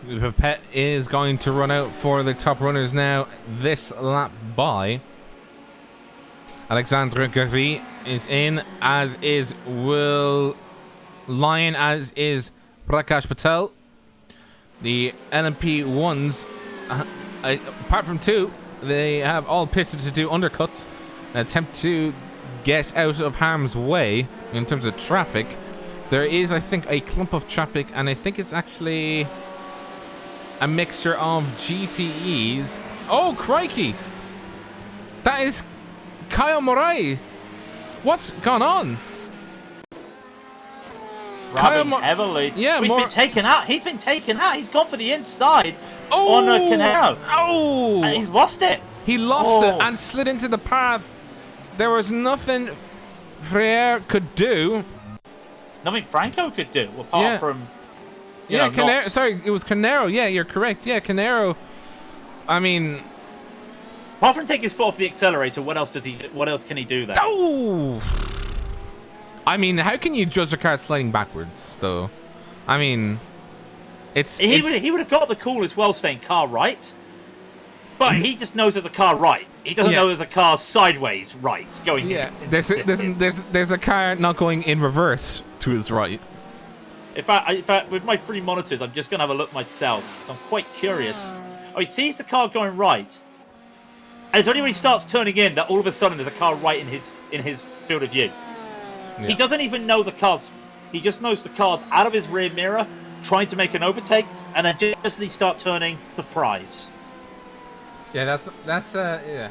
The pit is going to run out for the top runners now. This lap by Alexandre Gervais is in, as is Will Lyon, as is Prakash Patel. The LMP1s, apart from two, they have all pitted to do undercuts and attempt to get out of harm's way in terms of traffic. There is, I think, a clump of traffic, and I think it's actually a mixture of GTEs. Oh, crikey! That is Kyle Morai. What's gone on? Robbing heavily. Yeah, he's been taken out. He's been taken out. He's gone for the inside on Canero. Oh! And he's lost it. He lost it and slid into the path. There was nothing Frere could do. nothing Franco could do apart from. Yeah, Canero. Sorry, it was Canero. Yeah, you're correct. Yeah, Canero. I mean, apart from taking his foot off the accelerator, what else does he? What else can he do there? Oh! I mean, how can you judge a car sliding backwards, though? I mean, he would have got the call as well, saying car right, but he just knows that the car right. He doesn't know there's a car sideways right going. Yeah, there's a car not going in reverse to his right. In fact, with my 3 monitors, I'm just gonna have a look myself. I'm quite curious. Oh, he sees the car going right, and it's only when he starts turning in that all of a sudden there's a car right in his field of view. Yeah. He doesn't even know the car's. He just knows the car's out of his rear mirror, trying to make an overtake, and then just as he start turning, surprise. Yeah, that's yeah.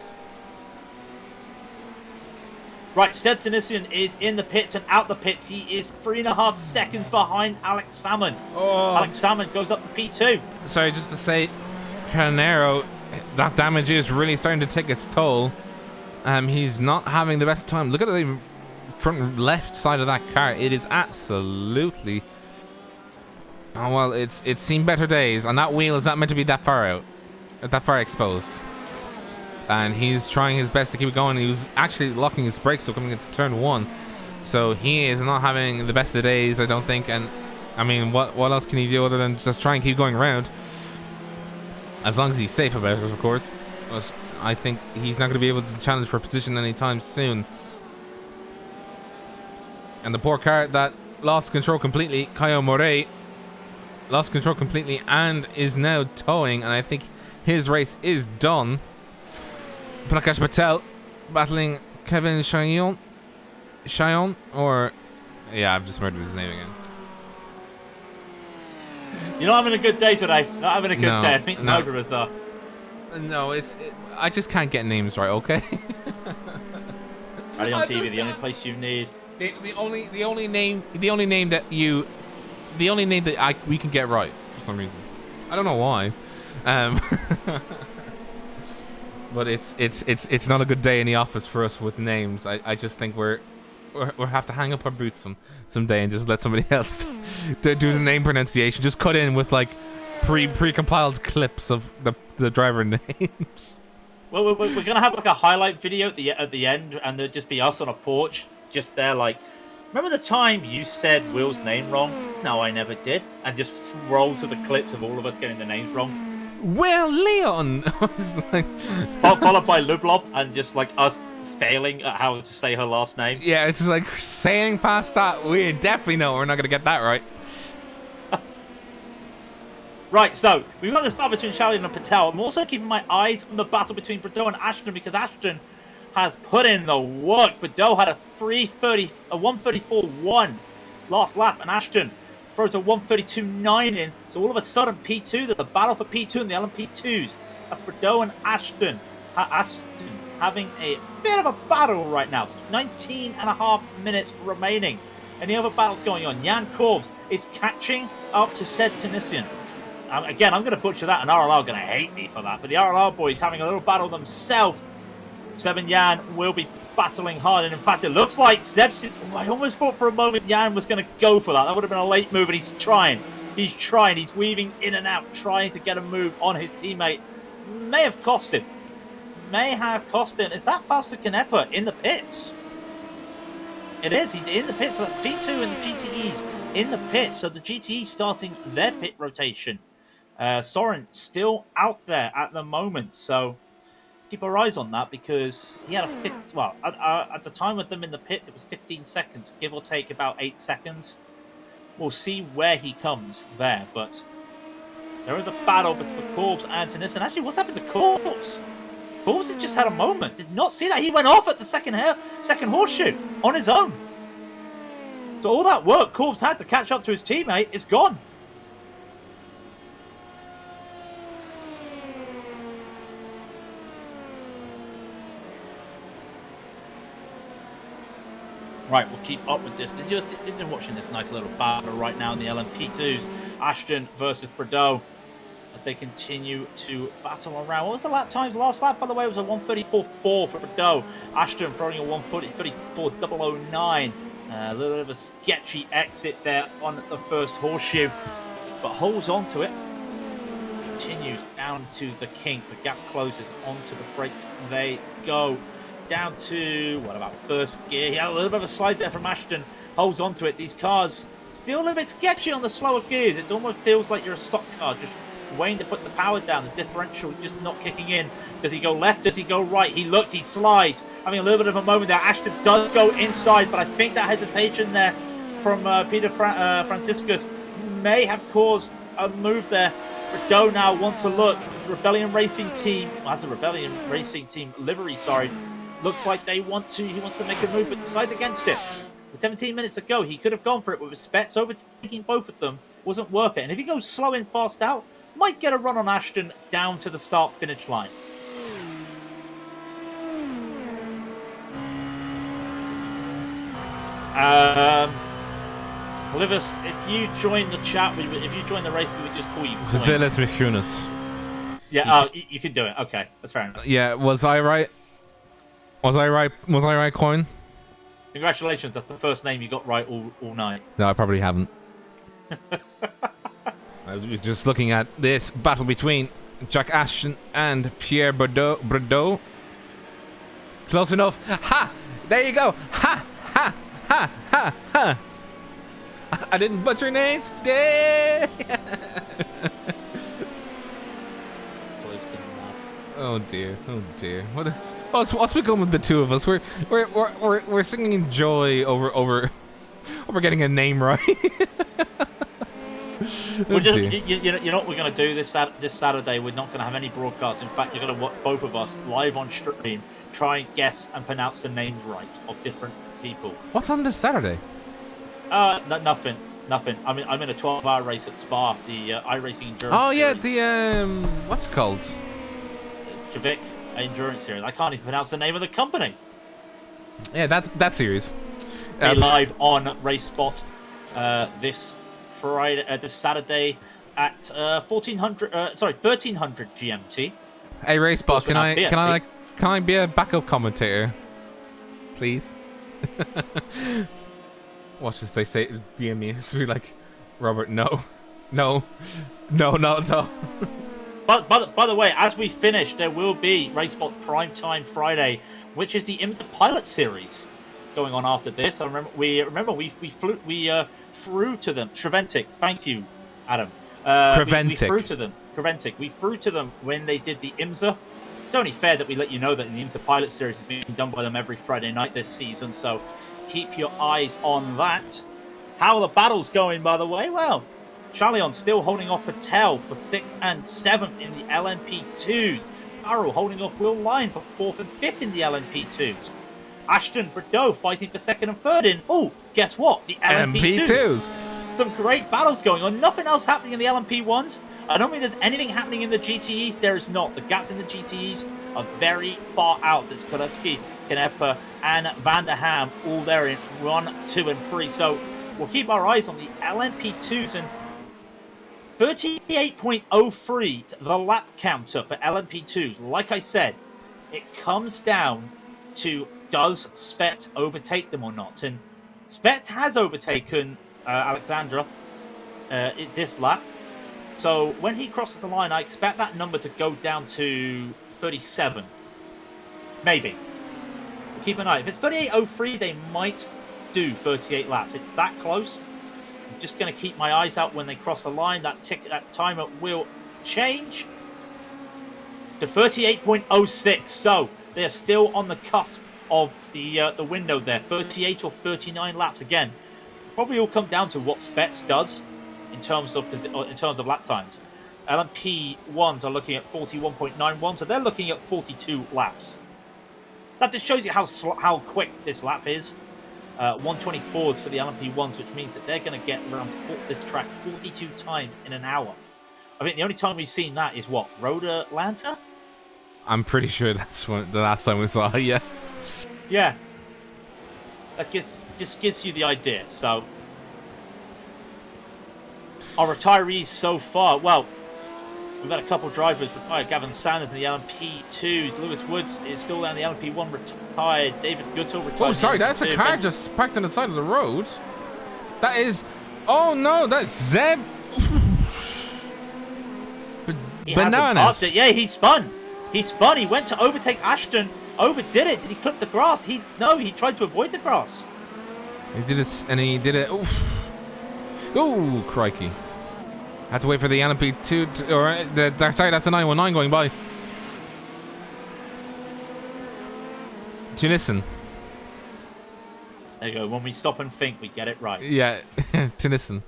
Right, Seb Tunisian is in the pits and out the pits. He is 3.5 seconds behind Alex Salmon. Oh. Alex Salmon goes up to P2. Sorry, just to say, Canero, that damage is really starting to take its toll. He's not having the best time. Look at the front left side of that car. It is absolutely. Oh well, it's seen better days, and that wheel is not meant to be that far out, that far exposed. And he's trying his best to keep it going. He was actually locking his brakes, so coming into turn 1. So he is not having the best of days, I don't think. And I mean, what else can he do other than just try and keep going around? As long as he's safe about it, of course. But I think he's not going to be able to challenge for position anytime soon. And the poor car that lost control completely, Caio Moret, lost control completely and is now towing. And I think his race is done. Prakash Patel battling Kevin Chillon, or yeah, I've just murdered his name again. You're not having a good day today. Not having a good day. I think neither of us are. No, I just can't get names right. Okay. Raidillon TV, the only place you need. The only name that we can get right for some reason. I don't know why. But it's not a good day in the office for us with names. I just think we'll have to hang up our boots someday and just let somebody else do the name pronunciation. Just cut in with like pre-compiled clips of the driver names. Well, we're gonna have like a highlight video at the end, and there'll just be us on a porch, just there like, remember the time you said Will's name wrong? No, I never did. And just roll to the clips of all of us getting the names wrong. Well, Leon. I was like... followed by Lublob and just like us failing at how to say her last name. Yeah, it's just like saying past that. We definitely know we're not going to get that right. Right, so we've got this battle between Raidillon and Patel. I'm also keeping my eyes on the battle between Bordeaux and Ashton because Ashton has put in the work. Bordeaux had a 134.1 last lap, and Ashton throws a 132.9 in. So all of a sudden, P2, there's a battle for P2 in the LMP2s. That's Bordeaux and Ashton. Ashton having a bit of a battle right now. 19.5 minutes remaining. Any other battles going on? Jan Korbs is catching up to Seb Tunisian. Again, I'm going to butcher that, and RLR are going to hate me for that. But the RLR boys having a little battle themselves. Seb and Jan will be battling hard, and in fact, it looks like Seb's just... I almost thought for a moment Jan was going to go for that. That would have been a late move, and he's trying. He's weaving in and out, trying to get a move on his teammate. May have cost him. Is that Faster Canepa in the pits? It is. He's in the pits. So that's P2 and the GTEs in the pits. So the GTE starting their pit rotation. Soren still out there at the moment, so keep our eyes on that because he had a at the time with them in the pit, it was 15 seconds, give or take about 8 seconds. We'll see where he comes there, but there is a battle between Korbs and Tunisian. Actually, what's happened to Korbs? Korbs had just had a moment. Did not see that. He went off at the second horseshoe on his own. So all that work Korbs had to catch up to his teammate is gone. Right, we'll keep up with this. You're watching this nice little battle right now in the LMP2s. Ashton versus Bordeaux as they continue to battle around. What was the lap times? The last lap, by the way, was a 134.4 for Bordeaux. Ashton throwing a 134.009. A little bit of a sketchy exit there on the first horseshoe, but holds on to it. Continues down to the kink. The gap closes onto the brakes. They go down to, what about first gear? Yeah, a little bit of a slide there from Ashton. Holds on to it. These cars still a little bit sketchy on the slower gears. It almost feels like you're a stock car, just waiting to put the power down. The differential just not kicking in. Does he go left? Does he go right? He looks, he slides. Having a little bit of a moment there. Ashton does go inside, but I think that hesitation there from Peter Franciscus may have caused a move there. Raidillon now wants to look. Rebellion Racing Team, well, that's a Rebellion Racing Team livery, sorry. Looks like he wants to make a move, but decides against it. With 17 minutes to go, he could have gone for it, but with Spets overtaking both of them, wasn't worth it. And if he goes slow in, fast out, might get a run on Ashton down to the start-finish line. Olivus, if you join the chat, if you join the race, we would just call you Coin. Villas Michunas. Yeah, you can do it. Okay, that's fair enough. Yeah, was I right? Was I right, Coin? Congratulations, that's the first name you got right all night. No, I probably haven't. I was just looking at this battle between Jack Ashton and Pierre Bordeaux. Close enough. Ha! There you go. Ha! Ha! Ha! Ha! Ha! I didn't butcher names today. Close enough. Oh dear. Oh dear. What's become of the two of us? We're singing joy over getting a name right. We're just, you know what we're going to do this Saturday? We're not going to have any broadcasts. In fact, you're going to watch both of us live on stream try and guess and pronounce the names right of different people. What's on this Saturday? Nothing. I'm in a 12-hour race at Spa, the iRacing Endurance Oh yeah, series. the what's it called? Javik Endurance Series. I can't even pronounce the name of the company. Yeah, that series. Live on Race Spot this Saturday at 1300 GMT. Hey, Racebot, can I BST. be a backup commentator, please? Watch as they say DM me. It's really like, Robert, no, not at all. But by the way, as we finish, there will be Racebot Prime Time Friday, which is the IMSA Pilot Series going on after this. I remember we threw to them. Treventic, thank you, Adam. We threw to them. Treventic. We threw to them when they did the IMSA. It's only fair that we let you know that the IMSA Pilot Series is being done by them every Friday night this season. So keep your eyes on that. How are the battles going, by the way? Well, Raidillon still holding off Patel for 6th and 7th in the LMP2s. Farrell holding off Will Lyon for 4th and 5th in the LMP2s. Ashton Bordeaux fighting for 2nd and 3rd in, guess what? The LMP2s. Some great battles going on. Nothing else happening in the LMP1s. I don't think there's anything happening in the GTEs. There is not. The gaps in the GTEs are very far out. It's Koletsky, Kanepa, and Van der Ham all there in 1, 2, and 3. So we'll keep our eyes on the LMP2s and 38.03, the lap counter for LMP2s. Like I said, it comes down to does Spet overtake them or not? And Spet has overtaken Alexandra this lap. So when he crosses the line, I expect that number to go down to 37. Maybe. We'll keep an eye. If it's 38.03, they might do 38 laps. It's that close. I'm just going to keep my eyes out when they cross the line. That timer will change to 38.06. So they are still on the cusp of the window there. 38 or 39 laps again. Probably all come down to what Spets does in terms of lap times. LMP1s are looking at 41.91, so they're looking at 42 laps. That just shows you how quick this lap is. 124s for the LMP1s, which means that they're going to get around this track 42 times in an hour. I think the only time we've seen that is what? Road Atlanta? I'm pretty sure that's the last time we saw it, yeah. Yeah. That just gives you the idea. So our retirees so far, well, We've had a couple of drivers retired. Gavin Sanders in the LMP2s. Lewis Woods is still down the LMP1 retired. David Goodall retired. Oh, sorry, that's a car just parked on the side of the road. That is... Oh, no, that's Zeb. Bananas. Yeah, he spun. He spun. He went to overtake Ashton. Overdid it. Did he clip the grass? No, he tried to avoid the grass. He did it, and he did it. Oof. Oh, crikey. Had to wait for the LMP2 or sorry, that's a 919 going by. Tunisian. There you go. When we stop and think, we get it right. Yeah, Tunisian.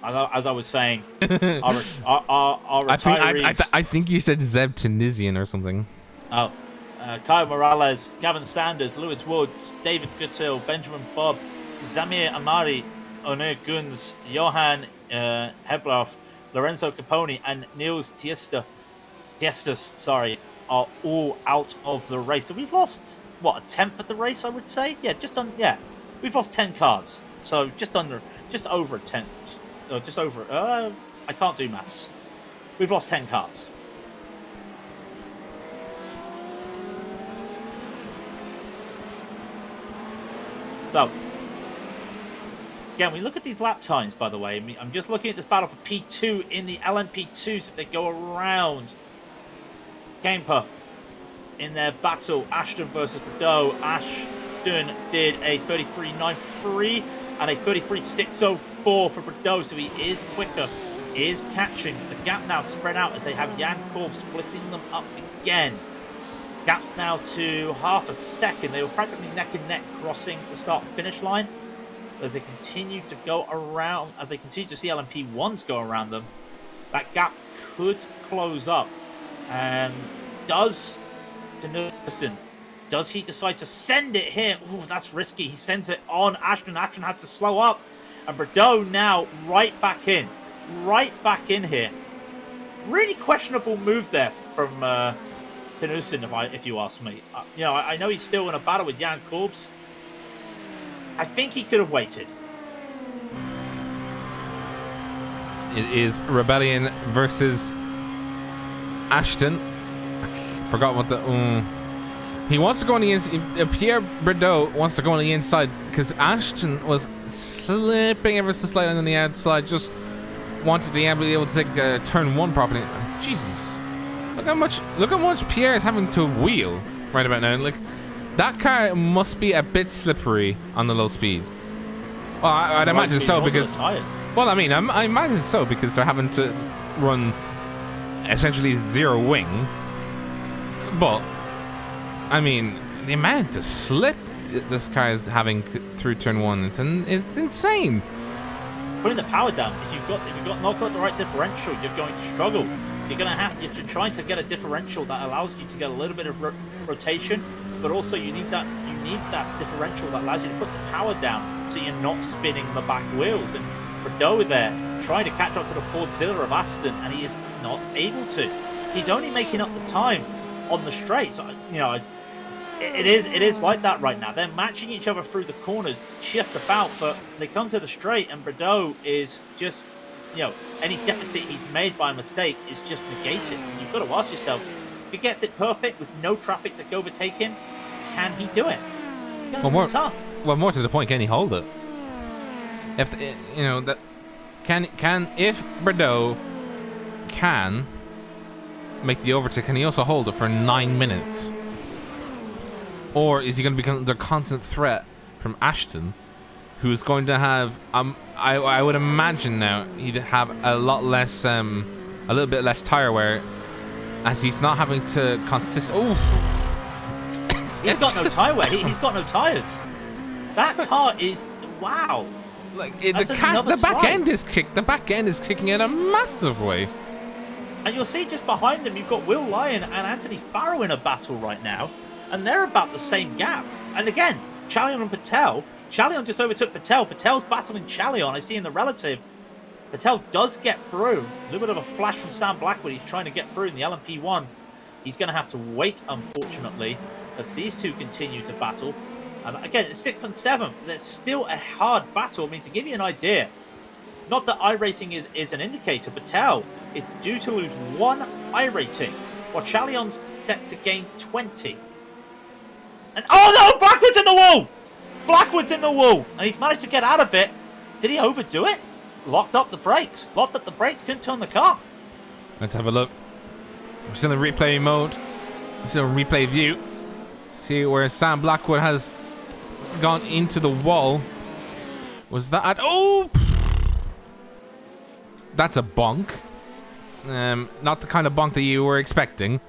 As I was saying, our retirees... I think you said Zeb Tunisian or something. Oh. Kyle Morales, Gavin Sanders, Lewis Woods, David Goodall, Benjamin Bob, Zamir Amari, Onir Guns, Johan Hebloff, Lorenzo Capone, and Niels Tiestas, are all out of the race. So we've lost, what, a tenth of the race, I would say? Yeah, we've lost 10 cars. So just over a tenth. I can't do maths. We've lost 10 cars. So, again, we look at these lap times, by the way. I mean, I'm just looking at this battle for P2 in the LMP2s if they go around. Kemper in their battle, Ashton versus Bordeaux. Ashton did a 33.93 and a 33.604 for Bordeaux, so he is quicker, is catching. The gap now spread out as they have Jan Korb splitting them up again. Gap's now to half a second. They were practically neck and neck crossing the start and finish line. As they continue to go around, as they continue to see LMP1s go around them, that gap could close up. And does Dennison, does he decide to send it here? Ooh, that's risky. He sends it on Ashton. Ashton had to slow up. And Bordeaux now right back in here. Really questionable move there from Dennison, if you ask me. I know he's still in a battle with Jan Korbs. I think he could have waited. It is Rebellion versus Ashton. I forgot what the... He wants to go on the inside. Pierre Bordeaux wants to go on the inside because Ashton was slipping ever so slightly on the outside. Just wanted to be able to take turn one properly. Jesus, look how much Pierre is having to wheel right about now. Like, that car must be a bit slippery on the low speed. Well, I'd imagine so because... Well, I mean, I imagine so because they're having to run essentially zero wing. But, I mean, the amount of slip this car is having through turn one, it's insane. Putting the power down, if you've not got the right differential, you're going to struggle. You're trying to get a differential that allows you to get a little bit of rotation, but also you need that differential that allows you to put the power down so you're not spinning the back wheels. And Bordeaux there trying to catch up to the Fordzilla of Aston, and he is not able to. He's only making up the time on the straights. It is like that right now. They're matching each other through the corners just about, but they come to the straight and Bordeaux is just, any deficit he's made by a mistake is just negated. And you've got to ask yourself, if he gets it perfect with no traffic to overtake him, can he do it? Tough. Well, more to the point, can he hold it? If if Bordeaux can make the overtake, can he also hold it for 9 minutes? Or is he going to become the constant threat from Ashton, who's going to have I would imagine now he'd have a little bit less tire wear, as he's not having to He's got no tire wear. He's got no tires. That car is wow. Like the back end is kicked. The back end is kicking in a massive way. And you'll see just behind them, you've got Will Lyon and Anthony Farrow in a battle right now, and they're about the same gap. And again, Chalion and Patel. Chalion just overtook Patel. Patel's battling Chalion. I see in the relative. Patel does get through. A little bit of a flash from Sam Blackwood. He's trying to get through in the LMP1. He's going to have to wait, unfortunately, as these two continue to battle. And again, it's 6th and 7th. There's still a hard battle. I mean, to give you an idea, Not that iRacing is an indicator, but Tao is due to lose 1 iRating, while Chalion's set to gain 20. And oh no! Blackwood's in the wall! Blackwood's in the wall! And he's managed to get out of it. Did he overdo it? Locked up the brakes. Locked up the brakes, couldn't turn the car. Let's have a look. We're still in replay mode. Still in replay view. See where Sam Blackwood has gone into the wall. Was that... Oh! That's a bonk. Not the kind of bonk that you were expecting.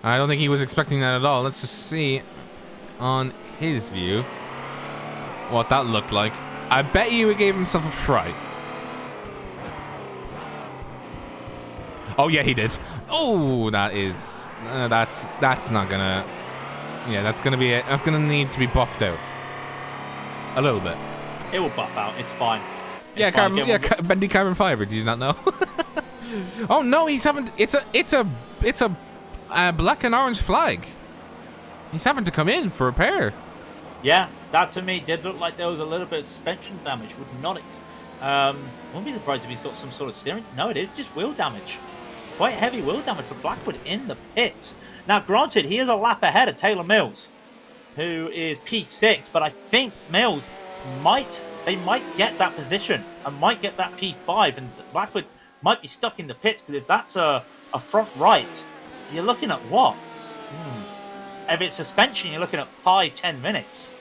I don't think he was expecting that at all. Let's just see on his view what that looked like. I bet you he gave himself a fright. Oh yeah, he did. Oh, that is that's not gonna. Yeah, that's gonna be it. That's gonna need to be buffed out a little bit. It will buff out. It's fine. Yeah, bendy carbon fiber. Did you not know? Oh no, he's having. It's a black and orange flag. He's having to come in for repair. Yeah, that to me did look like there was a little bit of suspension damage. Would not. Wouldn't be surprised if he's got some sort of steering. No, it is just wheel damage. Quite heavy wheel damage for Blackwood in the pits. Now, granted, he is a lap ahead of Taylor Mills, who is P6, but I think Mills might get that position and might get that P5, and Blackwood might be stuck in the pits, because if that's a front right, you're looking at what? If it's suspension, you're looking at 5-10 minutes.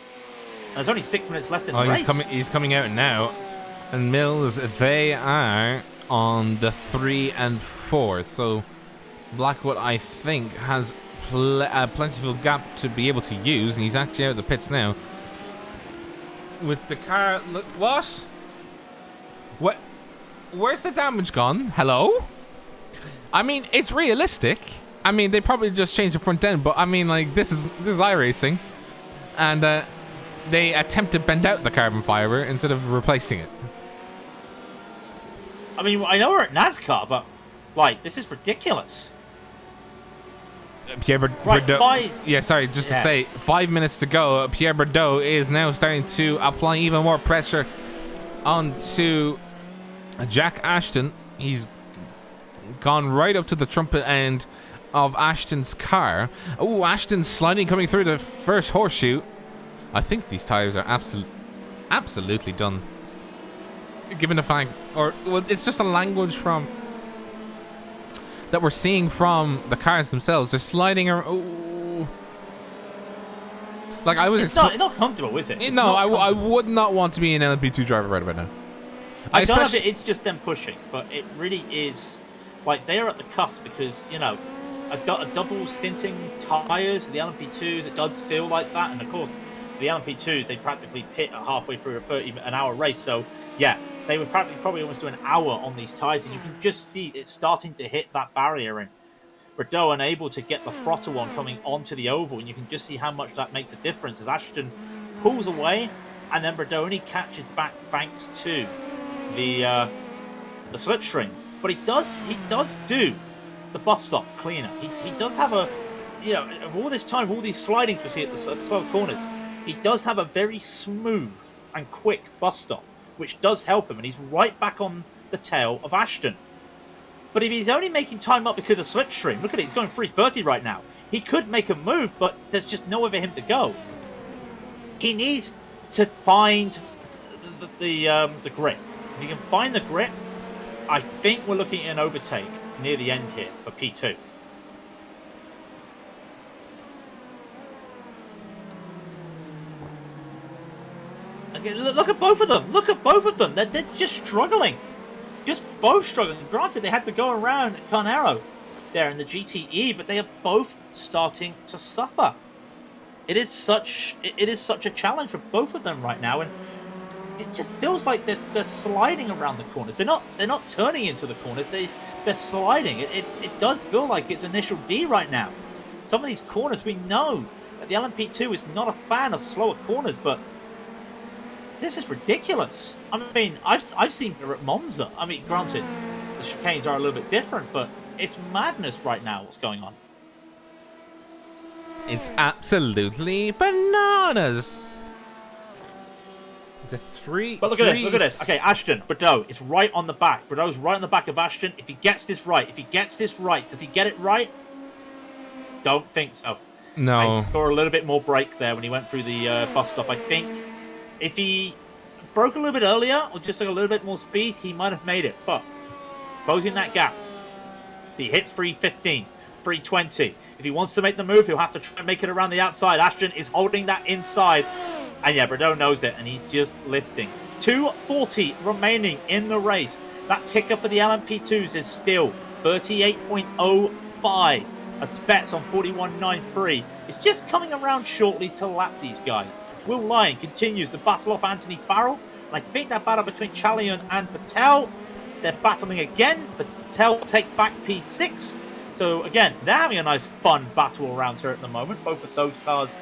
And there's only 6 minutes left in the race. He's coming out now. And Mills, they are on the 3 and 4. So Blackwood, I think, has plentiful gap to be able to use. And he's actually out of the pits now. With the car... Look, what? What? Where's the damage gone? Hello? I mean, it's realistic. I mean, they probably just changed the front end. But, I mean, like, this is iRacing. And they attempt to bend out the carbon fiber instead of replacing it. I mean, I know we're at NASCAR, but, like, this is ridiculous. Pierre Berdeau. Yeah, sorry, just to say, 5 minutes to go. Pierre Berdeau is now starting to apply even more pressure onto Jack Ashton. He's gone right up to the trumpet end of Ashton's car. Oh, Ashton's sliding, coming through the first horseshoe. I think these tires are absolutely done. Given the fact, well, it's just a language from that we're seeing from the cars themselves. They're sliding around. Oh. Like it's not comfortable, is it? No, I would not want to be an LMP2 driver right about now. I don't know if it's just them pushing, but it really is. Like, they are at the cusp, because, you know, a double stinting tires for the LMP2s, it does feel like that. And of course, the LMP2s, they practically pit halfway through an hour race. So yeah, they would probably almost do an hour on these tires, and you can just see it's starting to hit that barrier. And Bordeaux unable to get the throttle on coming onto the oval, and you can just see how much that makes a difference as Ashton pulls away, and then Bordeaux only catches back thanks to the slipstream. But he does do the bus stop cleaner. He does have a, you know, of all this time, of all these slidings we see at the slow corners, he does have a very smooth and quick bus stop, which does help him, and he's right back on the tail of Ashton. But if he's only making time up because of slipstream, look at it, he's going 330 right now. He could make a move, but there's just nowhere for him to go. He needs to find the grip. If he can find the grip, I think we're looking at an overtake near the end here for P2. Again, look at both of them. Look at both of them. They're just struggling. Just both struggling. Granted, they had to go around Carnero there in the GTE, but they are both starting to suffer. It is such a challenge for both of them right now, and it just feels like they're sliding around the corners. They're not turning into the corners. They're sliding. It does feel like it's initial D right now. Some of these corners, we know that the LMP2 is not a fan of slower corners, but this is ridiculous. I mean, I've seen her at Monza. I mean, granted, the chicanes are a little bit different, but it's madness right now what's going on. It's absolutely bananas. It's a three. But look at this, look at this. Okay, Ashton, Bordeaux is right on the back. Bordeaux's right on the back of Ashton. If he gets this right, does he get it right? Don't think so. No. I saw a little bit more break there when he went through the bus stop. I think if he broke a little bit earlier or just took a little bit more speed, he might have made it. But closing that gap, he hits 315, 320. If he wants to make the move, he'll have to try and make it around the outside. Ashton is holding that inside. And yeah, Bordeaux knows it, and he's just lifting. 2:40 remaining in the race. That ticker for the LMP2s is still 38.05. A Spets on 41.93 is just coming around shortly to lap these guys. Will Lyon continues to battle off Anthony Farrell. And I think that battle between Chalion and Patel, they're battling again. Patel will take back P6. So again, they're having a nice fun battle around here at the moment. Both of those cars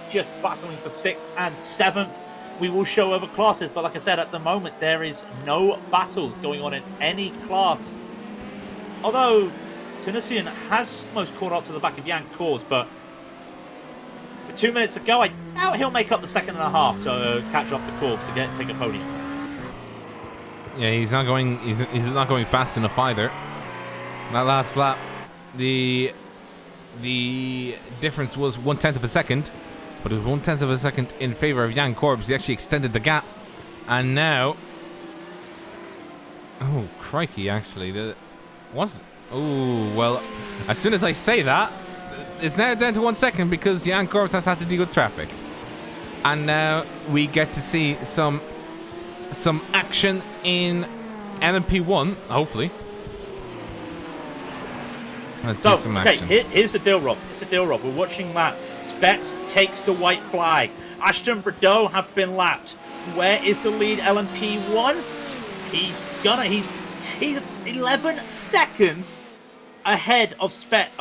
just battling for 6th and 7th. We will show other classes, but like I said, at the moment there is no battles going on in any class. Although Tunisian has almost caught up to the back of Jan Kors, but with 2 minutes to go, I doubt he'll make up the 2.5 to catch up to Kors to take a podium. Yeah, he's not going. He's not going fast enough either. That last lap, the difference was 1/10 of a second. But it was 1/10 of a second in favor of Jan Korbs. He actually extended the gap. And now... Oh, crikey, actually. Oh, well, as soon as I say that, it's now down to 1 second because Jan Korbs has had to deal with traffic. And now we get to see some action in LMP1, hopefully. Let's see some action. Okay, here's the deal, Rob. We're watching that. Spets takes the white flag. Ashton Bordeaux have been lapped. Where is the lead LMP1? He's 11 seconds ahead of Spet.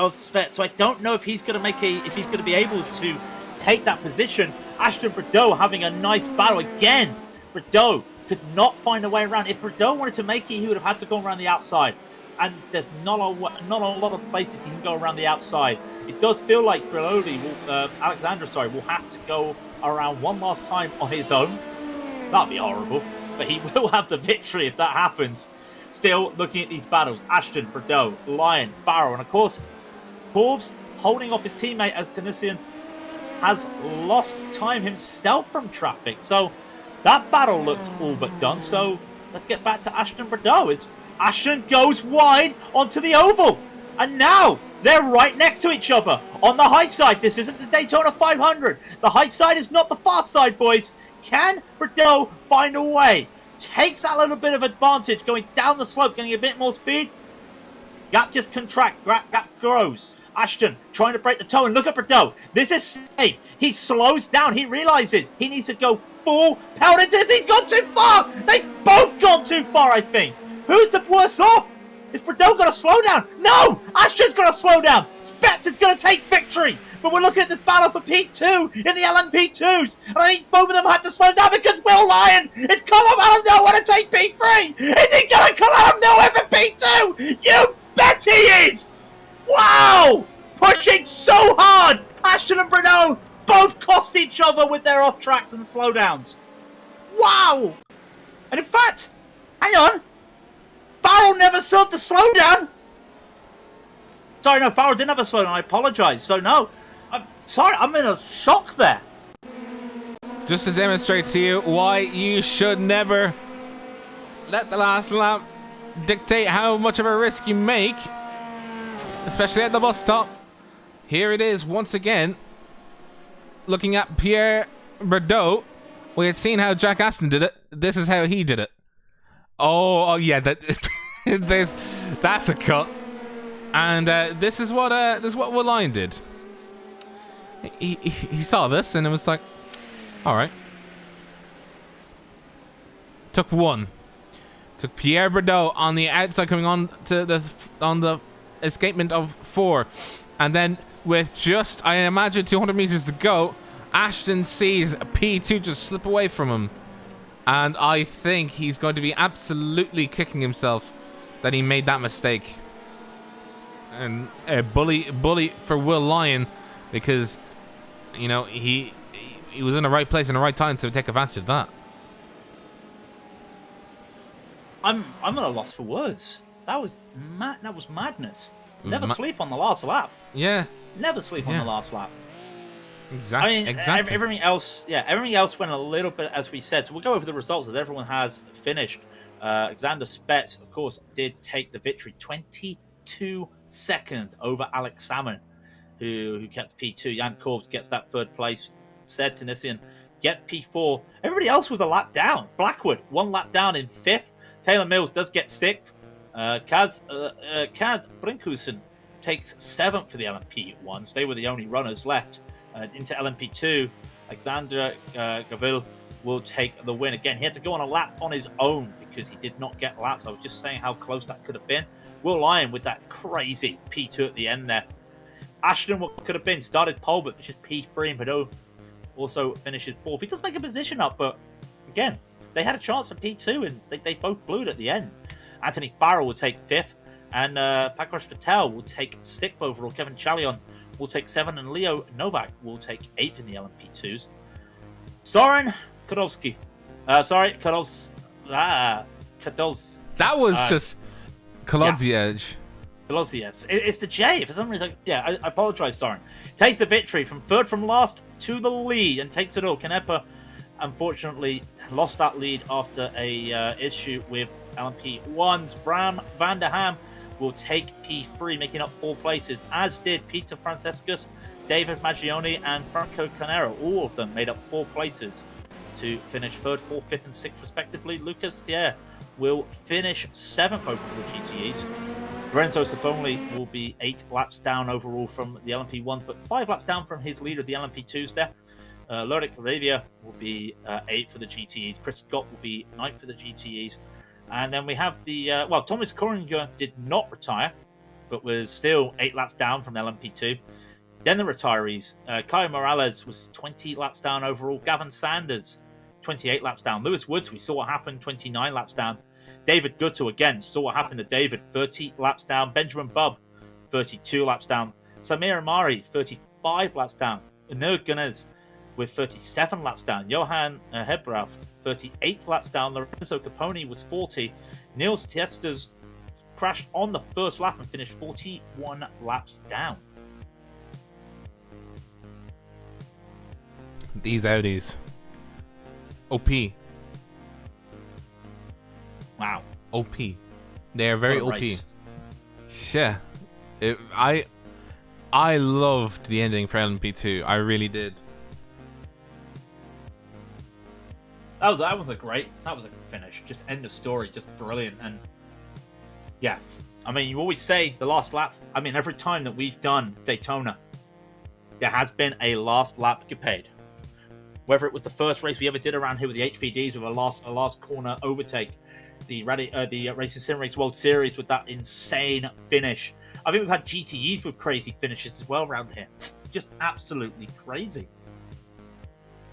So I don't know if he's going to be able to take that position. Ashton Bordeaux having a nice battle again. Bordeaux could not find a way around. If Bordeaux wanted to make it, he would have had to go around the outside. And there's not a lot of places he can go around the outside. It does feel like Alexander will have to go around one last time on his own. That'd be horrible. But he will have the victory if that happens. Still looking at these battles. Ashton, Bordeaux, Lyon, Farrell, and of course, Korbs holding off his teammate as Tunisian has lost time himself from traffic. So that battle looks all but done. So let's get back to Ashton Bordeaux. Ashton goes wide onto the oval. And now they're right next to each other on the high side. This isn't the Daytona 500. The high side is not the fast side, boys. Can Bordeaux find a way? Takes that little bit of advantage going down the slope, getting a bit more speed. Gap just contracts. Gap grows. Ashton trying to break the toe. And look at Bordeaux. This is safe. He slows down. He realizes he needs to go full power into this. He's gone too far. They've both gone too far, I think. Who's the worse off? Is Bordeaux going to slow down? No! Ashton's going to slow down. Spets is going to take victory. But we're looking at this battle for P2 in the LMP2s. And I think both of them had to slow down because Will Lyon is come up out of nowhere to take P3. Is he going to come out of nowhere for P2? You bet he is! Wow! Pushing so hard. Ashton and Bordeaux both cost each other with their off tracks and slowdowns. Wow! And in fact, hang on. Farrell never served the slowdown. Sorry, no, Farrell didn't have a slowdown. I apologise. So no, I'm in a shock there. Just to demonstrate to you why you should never let the last lap dictate how much of a risk you make, especially at the bus stop. Here it is once again. Looking at Pierre Bordeaux, we had seen how Jack Aston did it. This is how he did it. Oh yeah, that's a cut. And this is what Will Lyon did. He saw this and it was like, all right. Took one. Took Pierre Bordeaux on the outside, coming on to the escapement of 4, and then with just, I imagine, 200 meters to go, Ashton sees P2 just slip away from him. And I think he's going to be absolutely kicking himself that he made that mistake. And a bully for Will Lyon, because, you know, he was in the right place in the right time to take advantage of that. I'm at a loss for words. That was madness. Never sleep on the last lap. Yeah. Never sleep on the last lap. Exactly. I mean, exactly. everything else, everything else went a little bit as we said. So we'll go over the results that everyone has finished. Alexander Spetz, of course, did take the victory, 22 seconds over Alex Salmon, who kept P2. Jan Korbs gets that third place. Said Tunisian gets P4. Everybody else was a lap down. Blackwood, 1 lap down in 5th. Taylor Mills does get 6th. Kaz Brinkhusen takes 7th for the LMP1s. They were the only runners left. Into LMP2, Alexander Gavil will take the win. Again, he had to go on a lap on his own because he did not get laps. I was just saying how close that could have been. Will Lyon with that crazy P2 at the end there. Ashton, what could have been, started pole, but finishes P3, and Pedot also finishes 4th. He does make a position up, but again, they had a chance for P2, and they both blew it at the end. Anthony Farrell will take 5th, and Pankaj Patel will take 6th overall. Kevin Chalion will take 7th, and Leo Novak will take 8th in the LMP2s. Soren Kadolski. Kadolski. That was just Kolodziej. Kolodziej. It's the J. For some reason, I apologize, Soren. Takes the victory from third from last to the lead and takes it all. Canepa, unfortunately, lost that lead after a issue with LMP1s. Bram van der Ham will take P3, making up 4 places, as did Peter Francescus, David Maggioni, and Franco Canero. All of them made up 4 places to finish 3rd, 4th, 5th, and 6th, respectively. Lucas Thier will finish 7th over the GTEs. Lorenzo Safoni will be 8 laps down overall from the LMP1, but 5 laps down from his leader of the LMP2s there. Lorik Arabia will be 8th for the GTEs. Chris Scott will be 9th for the GTEs. And then we have the, Thomas Korringer did not retire, but was still 8 laps down from LMP2. Then the retirees. Kyle Morales was 20 laps down overall. Gavin Sanders, 28 laps down. Lewis Woods, we saw what happened, 29 laps down. David Gutto, again, saw what happened to David, 30 laps down. Benjamin Bubb, 32 laps down. Samir Amari, 35 laps down. Anur Gunners with 37 laps down. Johan Hebrauf, 38 laps down. Lorenzo Caponi was 40. Niels Tiesters crashed on the first lap and finished 41 laps down. These Audis. OP. Wow. OP. They are very OP. Race. Yeah. I loved the ending for LMP2. I really did. Oh, that was a finish. Just end of story. Just brilliant. And yeah, I mean, you always say the last lap. I mean, every time that we've done Daytona, there has been a last lap capade. Whether it was the first race we ever did around here with the HPDs with a last corner overtake, the Racing Sim Race World Series with that insane finish. I think we've had GTEs with crazy finishes as well around here. Just absolutely crazy.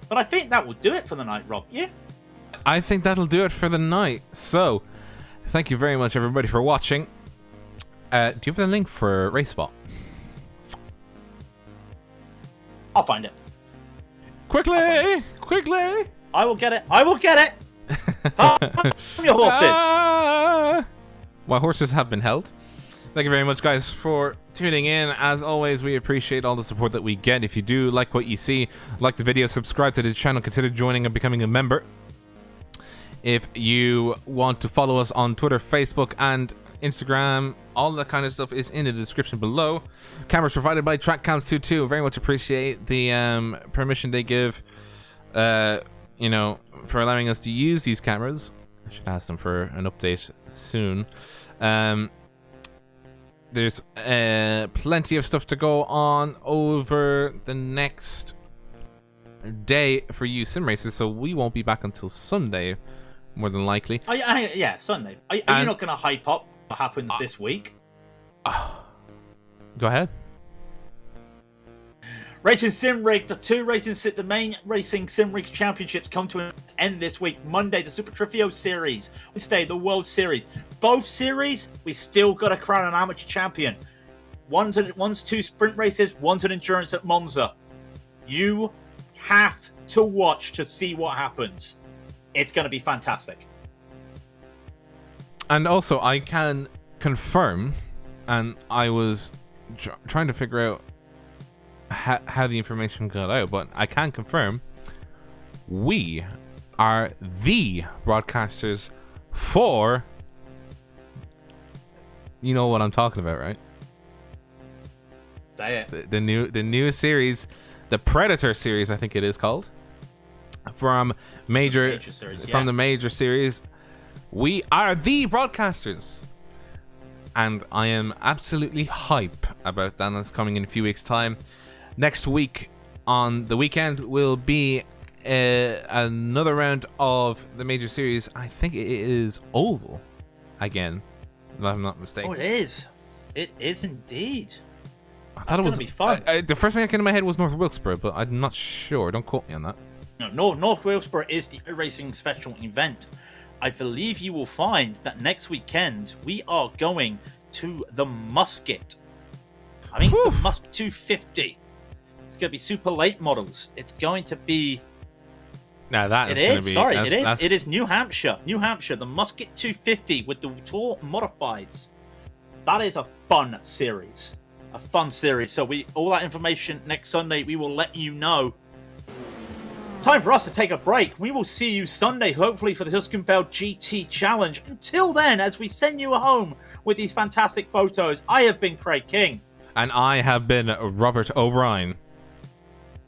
But I think that will do it for the night, Rob. Yeah? I think that'll do it for the night. So, thank you very much, everybody, for watching. Do you have the link for RaceSpot? I'll find it. Quickly! I will get it. Your horses. My horses have been held. Thank you very much, guys, for tuning in. As always, we appreciate all the support that we get. If you do like what you see, like the video, subscribe to the channel, consider joining and becoming a member. If you want to follow us on Twitter, Facebook, and Instagram, all that kind of stuff is in the description below. Cameras provided by TrackCams22. Very much appreciate the permission they give, for allowing us to use these cameras. I should ask them for an update soon. There's plenty of stuff to go on over the next day for you sim racers, so we won't be back until Sunday, more than likely. Sunday. Are you not going to hype up what happens this week? Go ahead. Racing Sim Rig, the main Racing Sim Rig Championships come to an end this week. Monday, the Super Trofeo Series. Wednesday, the World Series. Both series, we still got to crown an amateur champion. One's 2 sprint races, one's an endurance at Monza. You have to watch to see what happens. It's going to be fantastic. And also, I can confirm, and I was trying to figure out how the information got out, but I can confirm we are the broadcasters for, you know what I'm talking about, right? Say it. The new series, the Predator series, I think it is called, from the major series. We are the broadcasters, and I am absolutely hype about that. That's coming in a few weeks' time. Next week on the weekend will be another round of the major series. I think it is Oval again, if I'm not mistaken. Oh, it is. It is indeed. I thought it was gonna be fun. The first thing that came to my head was North Wilkesboro, but I'm not sure. Don't quote me on that. No, North Wilkesboro is the racing special event. I believe you will find that next weekend we are going to the Musket. I think it's the Musket 250. It's going to be super late models. It's going to be... Now that it is is. going to be... Sorry, it is. It is New Hampshire. New Hampshire, the Musket 250 with the Tour Modifieds. That is a fun series. A fun series. So all that information next Sunday, we will let you know. Time for us to take a break. We will see you Sunday, hopefully, for the Huskenfeld GT Challenge. Until then, as we send you home with these fantastic photos, I have been Craig King. And I have been Robert O'Brien.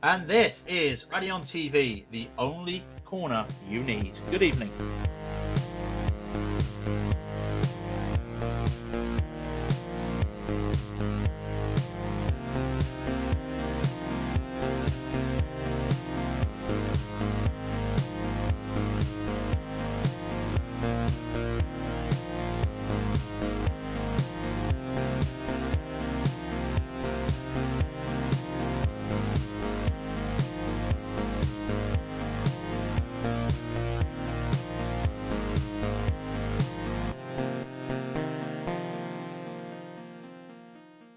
And this is Raidillon TV, the only corner you need. Good evening.